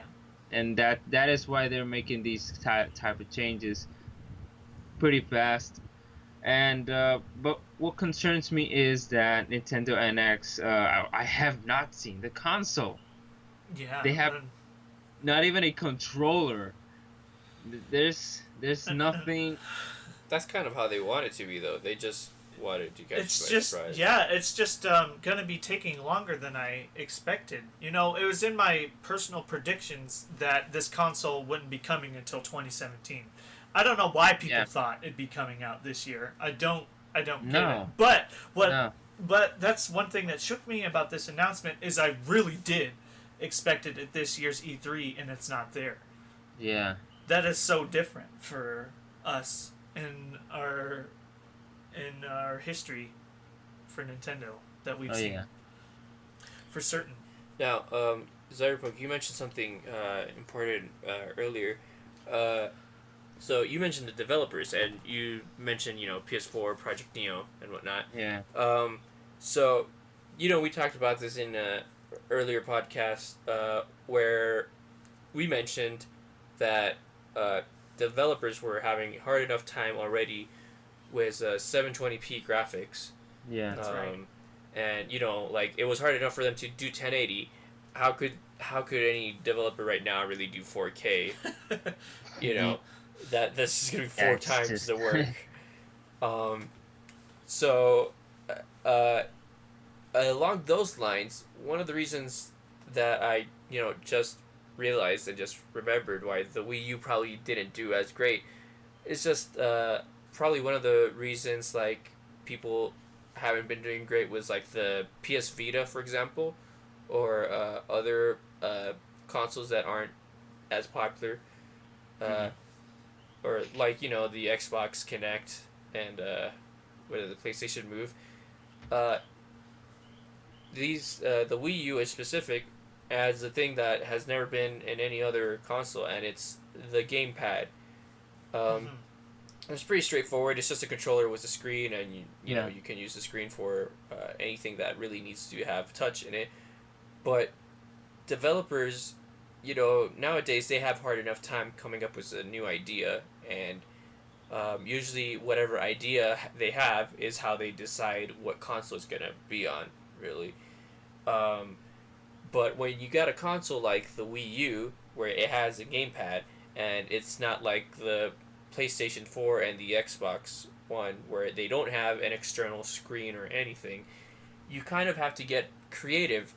and that is why they're making these type of changes pretty fast. And but what concerns me is that Nintendo NX, I have not seen the console. Yeah. They have not even a controller. There's nothing. That's kind of how they want it to be, though. They just wanted to catch you It's by just, surprise. yeah, it's just gonna be taking longer than I expected. It was in my personal predictions that this console wouldn't be coming until 2017. I don't know why people Yeah. thought it'd be coming out this year. I don't get it. No. But No. but that's one thing that shook me about this announcement is I really did expect it at this year's E3 and it's not there. Yeah. That is so different for us in our history for Nintendo that we've Oh seen yeah. for certain. Now, Zyberpunk, you mentioned something important earlier. Uh, so you mentioned the developers, and you mentioned PS4, Project Neo, and whatnot. Yeah. Um, so we talked about this in a earlier podcast where we mentioned that uh, developers were having hard enough time already with 720p graphics. Yeah. That's right. And like it was hard enough for them to do 1080. How could any developer right now really do 4K? You know, that's just gonna be Yeah, four it's times just the work. Um, so, uh, along those lines, one of the reasons that I just realized and just remembered why the Wii U probably didn't do as great is just probably one of the reasons like people haven't been doing great was like the PS Vita, for example, or other consoles that aren't as popular, uh, Mhm. or like the Xbox Kinect and what is the PlayStation Move. Uh, the Wii U is specific as a thing that has never been in any other console, and it's the gamepad. Um, Mm-hmm. It's pretty straightforward. It's just a controller with a screen, and you know Yeah. you can use the screen for anything that really needs to have touch in it. But developers, nowadays they have hard enough time coming up with a new idea, and usually whatever idea they have is how they decide what console it's gonna be on. Really, um, but when you got a console like the Wii U, where it has a gamepad, and it's not like the PlayStation 4 and the Xbox One, where they don't have an external screen or anything, you kind of have to get creative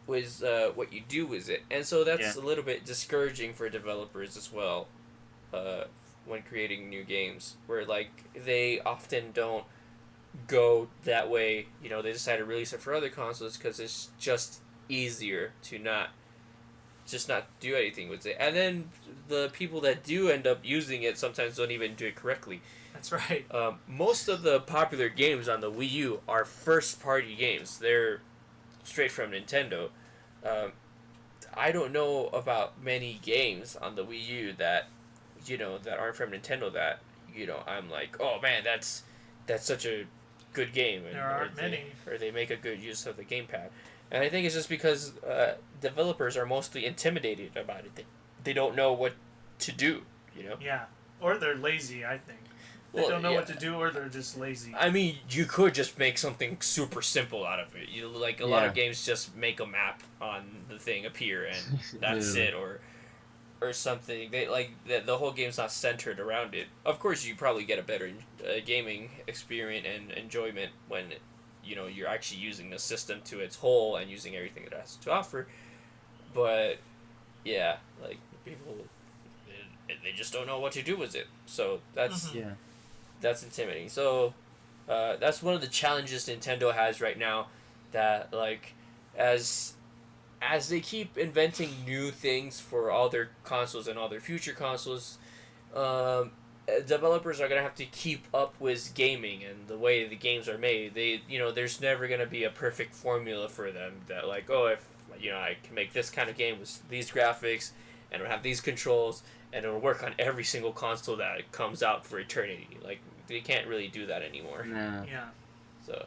with what you do with it. And so that's Yeah. a little bit discouraging for developers as well uh, when creating new games, where like they often don't go that way. They decide to release it for other consoles because it's just easier to not do anything with it. And then the people that do end up using it sometimes don't even do it correctly. That's right. Most of the popular games on the Wii U are first party games. They're straight from Nintendo. Um, I don't know about many games on the Wii U that that aren't from Nintendo that I'm like, oh man, that's such a good game, and There aren't many. or they make a good use of the gamepad. And I think it's just because developers are mostly intimidated about it. They don't know what to do. Yeah. Or they're lazy, I think. They Well, don't know yeah. what to do, or they're just lazy. I mean, you could just make something super simple out of it. Like a lot of Yeah. games just make a map on the thing appear, and that's Literally. it, or something. They like the whole game's not centered around it. Of course, you probably get a better gaming experience and enjoyment when you're actually using the system to its whole and using everything it has to offer. But yeah, like people, they just don't know what to do with it. So that's Mhm. Yeah. that's intimidating. So that's one of the challenges Nintendo has right now. That like as they keep inventing new things for all their consoles and all their future consoles, developers are gonna have to keep up with gaming and the way the games are made. There's never gonna be a perfect formula for them. That like, oh, if I can make this kind of game with these graphics, and it'll have these controls, and it'll work on every single console that comes out for eternity. Like they can't really do that anymore. No. Yeah. So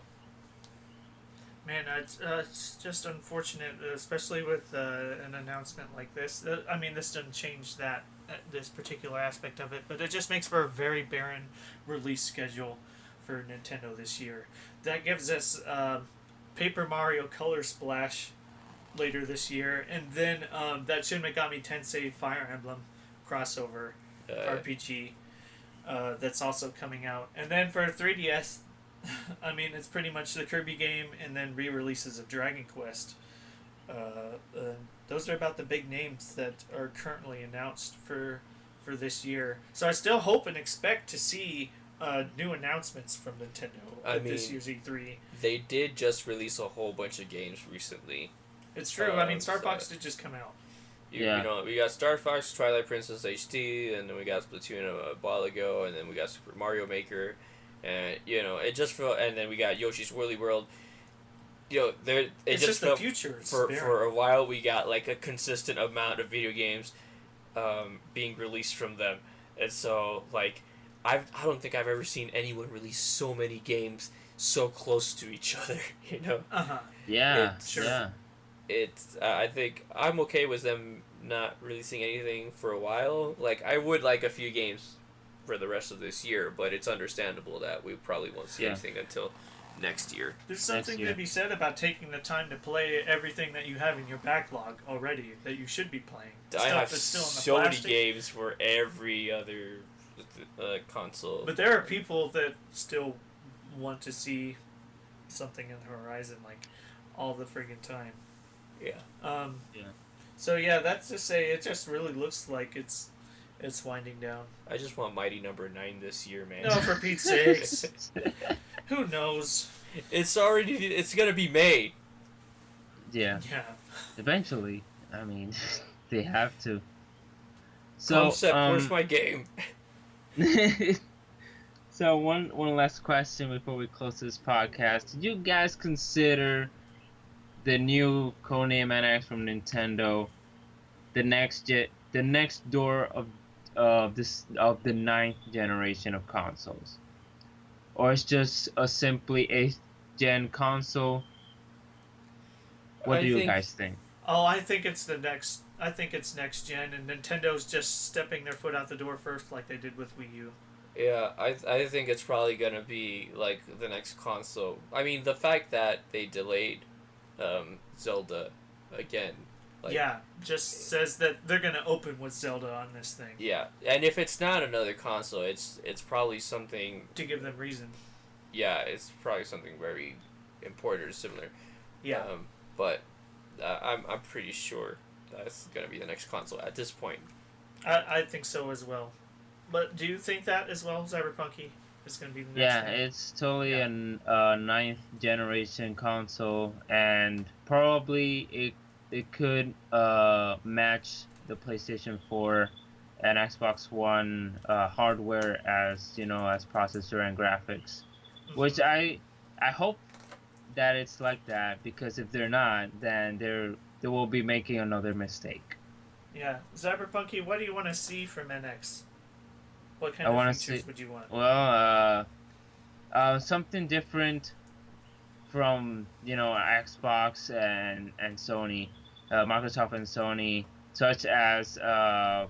Man, it's just unfortunate, especially with an announcement like this. I mean, this doesn't change this particular aspect of it, but it just makes for a very barren release schedule for Nintendo this year. That gives us Paper Mario Color Splash later this year, and then that Shin Megami Tensei Fire Emblem crossover RPG that's also coming out. And then for 3DS, I mean, it's pretty much the Kirby game and then re-releases of Dragon Quest. Those are about the big names that are currently announced for this year. So I still hope and expect to see new announcements from Nintendo at this year's E3. they did just release a whole bunch of games recently. It's true. I mean, Star So- Fox did just come out. Yeah. We got Star Fox, Twilight Princess HD, and then we got Splatoon a while ago, and then we got Super Mario Maker, and it just felt, and then we got Yoshi's Woolly World. It It's just the felt future. It's for barren. a while we got like a consistent amount of video games being released from them, and so like I don't think I've ever seen anyone release so many games so close to each other. Uh-huh. Yeah. It's- Yeah. It's I think I'm okay with them not releasing anything for a while. Like I would like a few games for the rest of this year, but it's understandable that we probably won't see Yeah. anything until next year. There's something year. to be said about taking the time to play everything that you have in your backlog already that you should be playing. I have that's still in the so many plastic. games for every other console. But there are people that still want to see something in the horizon like all the friggin' time. Yeah. Yeah. So yeah, that's to say it just really looks like it's winding down. I just want Mighty Number 9 this year, man. No, for Pete's sakes. Who knows? It's gonna be made. Yeah. Yeah. Eventually. I mean, they have to. So, Concept, where's my game? so one last question before we close this podcast. Did you guys consider the new Codename NX from Nintendo the next door of the ninth generation of consoles, or it's just a simply eighth gen console. What I do you think guys think? Oh, I think it's the next. I think it's next gen, and Nintendo's just stepping their foot out the door first, like they did with Wii U. Yeah, I think it's probably gonna be like the next console. I mean, the fact that they delayed Zelda again, like Yeah, just says that they're gonna open with Zelda on this thing yeah, and if it's not another console, it's probably something. to give them reason. Yeah, it's probably something very important or similar. Yeah, But I'm pretty sure that's gonna be the next console at this point. I think so as well. But do you think that as well, Zyberpunky is gonna be the next Yeah, one? it's totally Yeah. an ninth generation console, and probably it could match the PlayStation 4 and Xbox One hardware, as as processor and graphics. Which Mhm. I hope that it's like that, because if they're not, then they will be making another mistake. Yeah, Zyberpunky, what do you want to see from NX? What I kind of want to see, features would you want? well, something different from Xbox and Sony, Microsoft and Sony, such as the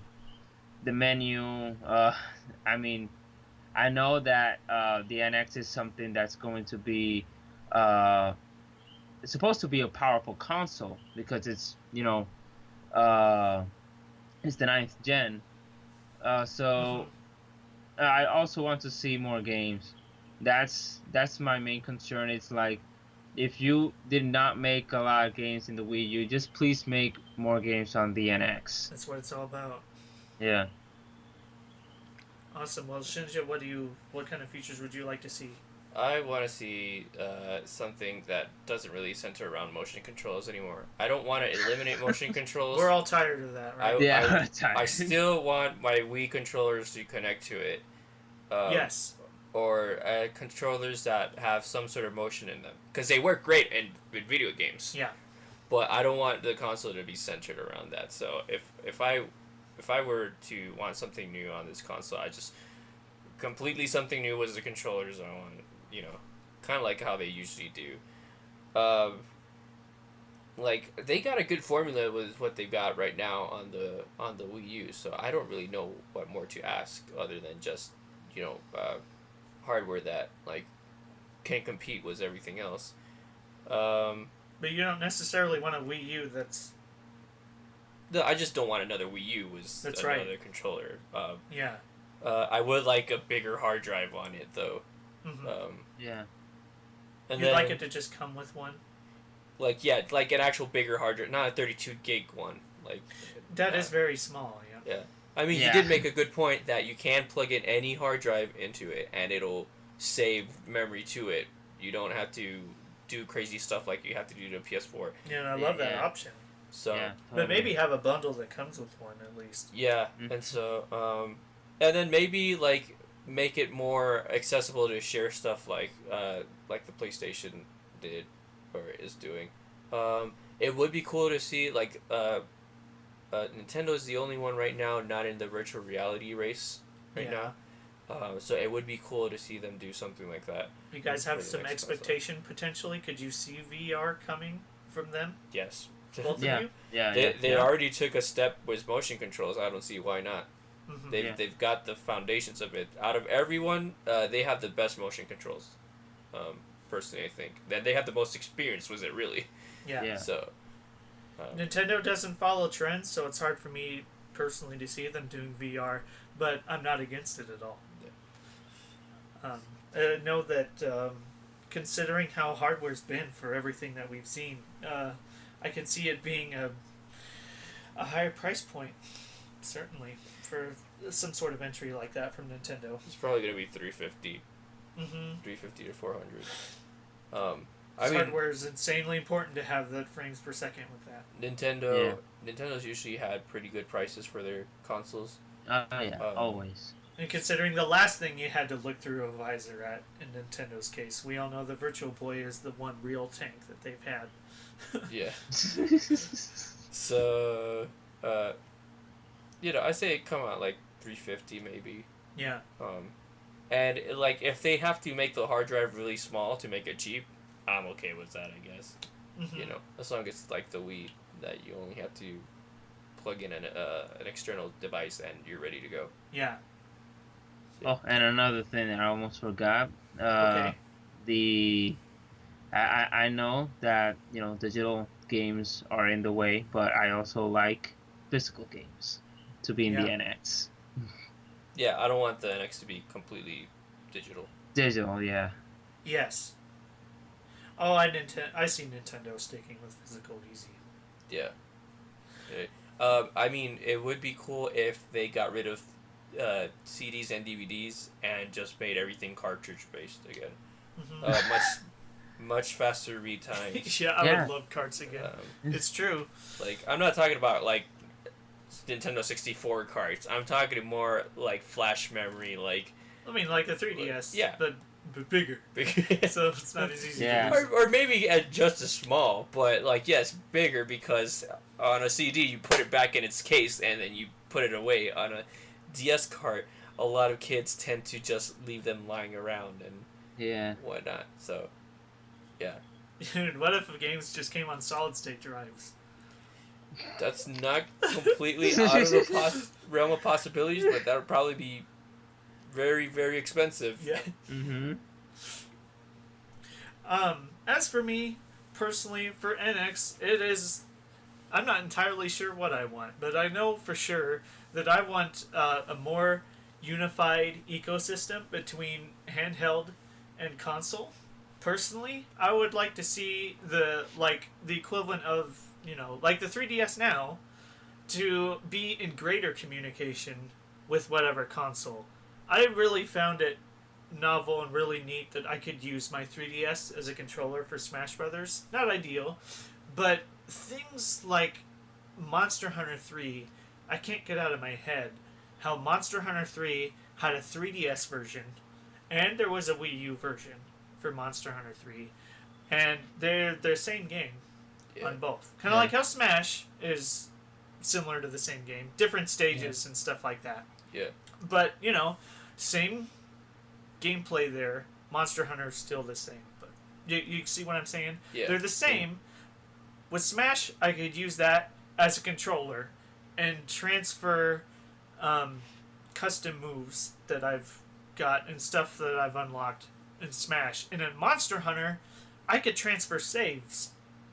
menu. I mean, I know that the NX is something that's going to be uh, it's supposed to be a powerful console, because uh, it's the ninth gen. So Hmm. I also want to see more games. That's my main concern. It's like, if you did not make a lot of games in the Wii U, just please make more games on the NX. That's what it's all about. Yeah. Awesome. Well, Shinja, what kind of features would you like to see? I want to see something that doesn't really center around motion controls anymore. I don't want to eliminate motion controls. We're all tired of that, right? Yeah. I still want my Wii controllers to connect to it. Yes. Or controllers that have some sort of motion in them, because they work great in video games. Yeah. But I don't want the console to be centered around that. So if I were to want something new on this console, I just completely something new was the controllers. I want, kind of like how they usually do. Like they got a good formula with what they got right now on the Wii U. So I don't really know what more to ask other than just hardware that like can compete with everything else. Um, But you don't necessarily want a Wii U that's. no, I just don't want another Wii U with That's another right. controller. Yeah. I would like a bigger hard drive on it though. Hmm. Yeah. And You'd then like it to just come with one? like yeah, like an actual bigger hard drive, not a 32 gig one. Like That uh, is very small, yeah. yeah. I mean, you Yeah. did make a good point that you can plug in any hard drive into it and it'll save memory to it. You don't have to do crazy stuff like you have to do to a PS4. Yeah, and I love that Yeah. option. So Yeah. But Totally. like have a bundle that comes with one at least. yeah, Mhm. and so and then maybe like make it more accessible to share stuff like the PlayStation did or is doing. It would be cool to see like Nintendo is the only one right now not in the virtual reality race right Yeah. now. So it would be cool to see them do something like that. You guys For have the some next console. expectation potentially? Could you see VR coming from them? Yes. Both Yeah. of you? Yeah. They yeah. already took a step with motion controls. I don't see why not. Mm-hmm. Yeah. They've got the foundations of it. Out of everyone, they have the best motion controls. Personally, I think that they have the most experience with it. Really, Yeah. Yeah. so Nintendo doesn't follow trends, so it's hard for me personally to see them doing VR, but I'm not against it at all. I know that considering how hardware's been for everything that we've seen, I can see it being a higher price point, certainly, for some sort of entry like that from Nintendo. it's probably gonna be 350, Mm-hmm. 350 to 400. I mean, Hardware is insanely important to have the frames per second with that. Nintendo's usually had pretty good prices for their consoles. Yeah. Always. And considering the last thing you had to look through a visor at in Nintendo's case, we all know the Virtual Boy is the one real tank that they've had. Yeah. So, I say come out like 350 maybe. Yeah. And like if they have to make the hard drive really small to make it cheap, I'm okay with that, I guess. Mm-hmm. You know, as long as it's like the Wii that you only have to plug in an external device and you're ready to go. Yeah. Oh, and another thing that I almost forgot. Okay. I know that digital games are in the way, but I also like physical games to be in the NX. Yeah, I don't want the NX to be completely digital. Digital, yeah. Yes. Oh, I see Nintendo sticking with physical easy. Yeah. I mean, it would be cool if they got rid of CDs and DVDs and just made everything cartridge based again. Mm-hmm. Much faster read times. Yeah, I would love carts again. It's true. Like, I'm not talking about like Nintendo 64 carts. I'm talking more like flash memory, like. I mean, like the 3DS. Yeah. But bigger. So it's not as easy. Yeah. To use. Or maybe just as small, but like yes, bigger because on a CD you put it back in its case and then you put it away. On a DS cart, a lot of kids tend to just leave them lying around and whatnot. So, yeah. Dude, what if games just came on solid state drives? That's not completely out of the realm of possibilities, but that would probably be very, very expensive. Yeah. Mm-hmm. As for me, personally, for NX, I'm not entirely sure what I want, but I know for sure that I want a more unified ecosystem between handheld and console. Personally, I would like to see the equivalent of, like the 3DS now, to be in greater communication with whatever console. I really found it novel and really neat that I could use my 3DS as a controller for Smash Brothers. Not ideal, but things like Monster Hunter 3, I can't get out of my head how Monster Hunter 3 had a 3DS version, and there was a Wii U version for Monster Hunter 3, and they're the same game on both. Kind of like how Smash is similar to the same game, different stages and stuff like that. Yeah. But, same gameplay there. Monster Hunter's still the same. But you see what I'm saying? Yeah. They're the same. With Smash, I could use that as a controller and transfer custom moves that I've got and stuff that I've unlocked in Smash. And in Monster Hunter, I could transfer saves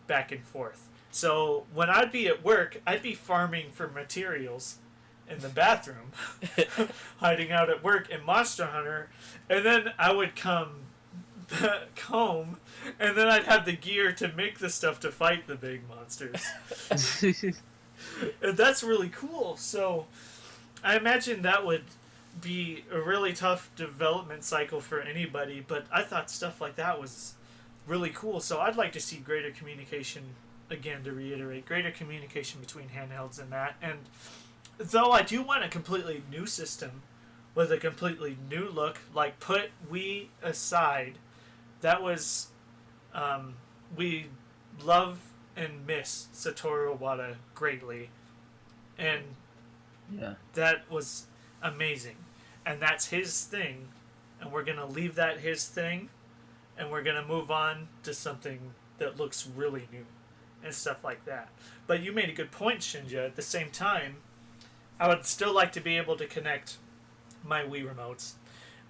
back and forth. So when I'd be at work, I'd be farming for materials in the bathroom, hiding out at work in Monster Hunter, and then I would come home, and then I'd have the gear to make the stuff to fight the big monsters. And that's really cool. So I imagine that would be a really tough development cycle for anybody, but I thought stuff like that was really cool. So I'd like to see greater communication, again, to reiterate, greater communication between handhelds and that. And though I do want a completely new system with a completely new look, like put Wii aside, that was, we love and miss Satoru Iwata greatly. And that was amazing. And that's his thing. And we're going to leave that his thing. And we're going to move on to something that looks really new. And stuff like that. But you made a good point, Shinja. At the same time, I would still like to be able to connect my Wii remotes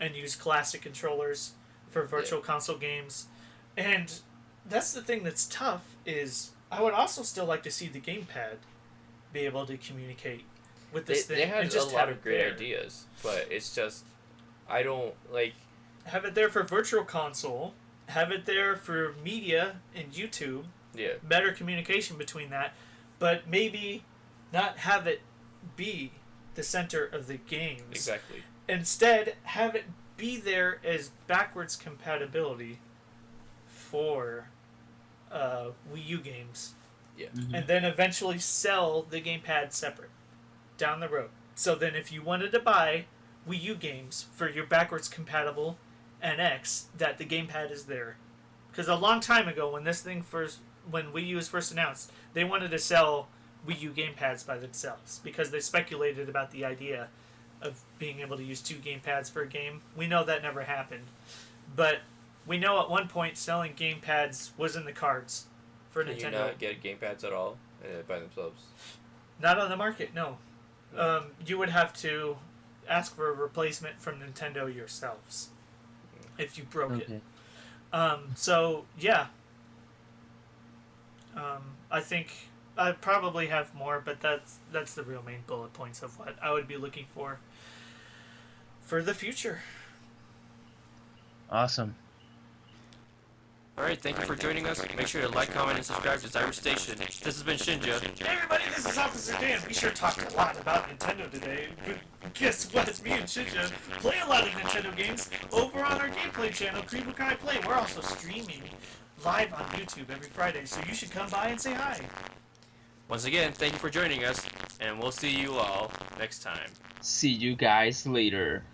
and use classic controllers for virtual console games. And that's the thing that's tough, is I would also still like to see the gamepad be able to communicate with this thing. They had and just a lot have of it great there. ideas, but it's just, I don't, like... Have it there for virtual console, have it there for media and YouTube, better communication between that, but maybe not have it be the center of the games. Exactly. Instead, have it be there as backwards compatibility for Wii U games. Yeah. Mm-hmm. And then eventually sell the gamepad separate down the road. So then if you wanted to buy Wii U games for your backwards compatible NX, that the gamepad is there. Because a long time ago, when Wii U was first announced, they wanted to sell Wii U gamepads by themselves because they speculated about the idea of being able to use 2 gamepads for a game. We know that never happened. But we know at one point selling gamepads was in the cards for Can Nintendo. you not get gamepads at all by themselves? Not on the market, no. You would have to ask for a replacement from Nintendo yourselves if you broke it. So, yeah. I think I probably have more, but that's the real main bullet points of what I would be looking for the future. Awesome. Alright, thank you for joining us. Make sure to like, comment, and subscribe to Zyber Station. This has been Shinja. Hey everybody, this is Officer Dan. We sure talked a lot about Nintendo today. But guess what? Me and Shinja play a lot of Nintendo games over on our gameplay channel, Karibukai Play. We're also streaming live on YouTube every Friday, so you should come by and say hi. Once again, thank you for joining us, and we'll see you all next time. See you guys later.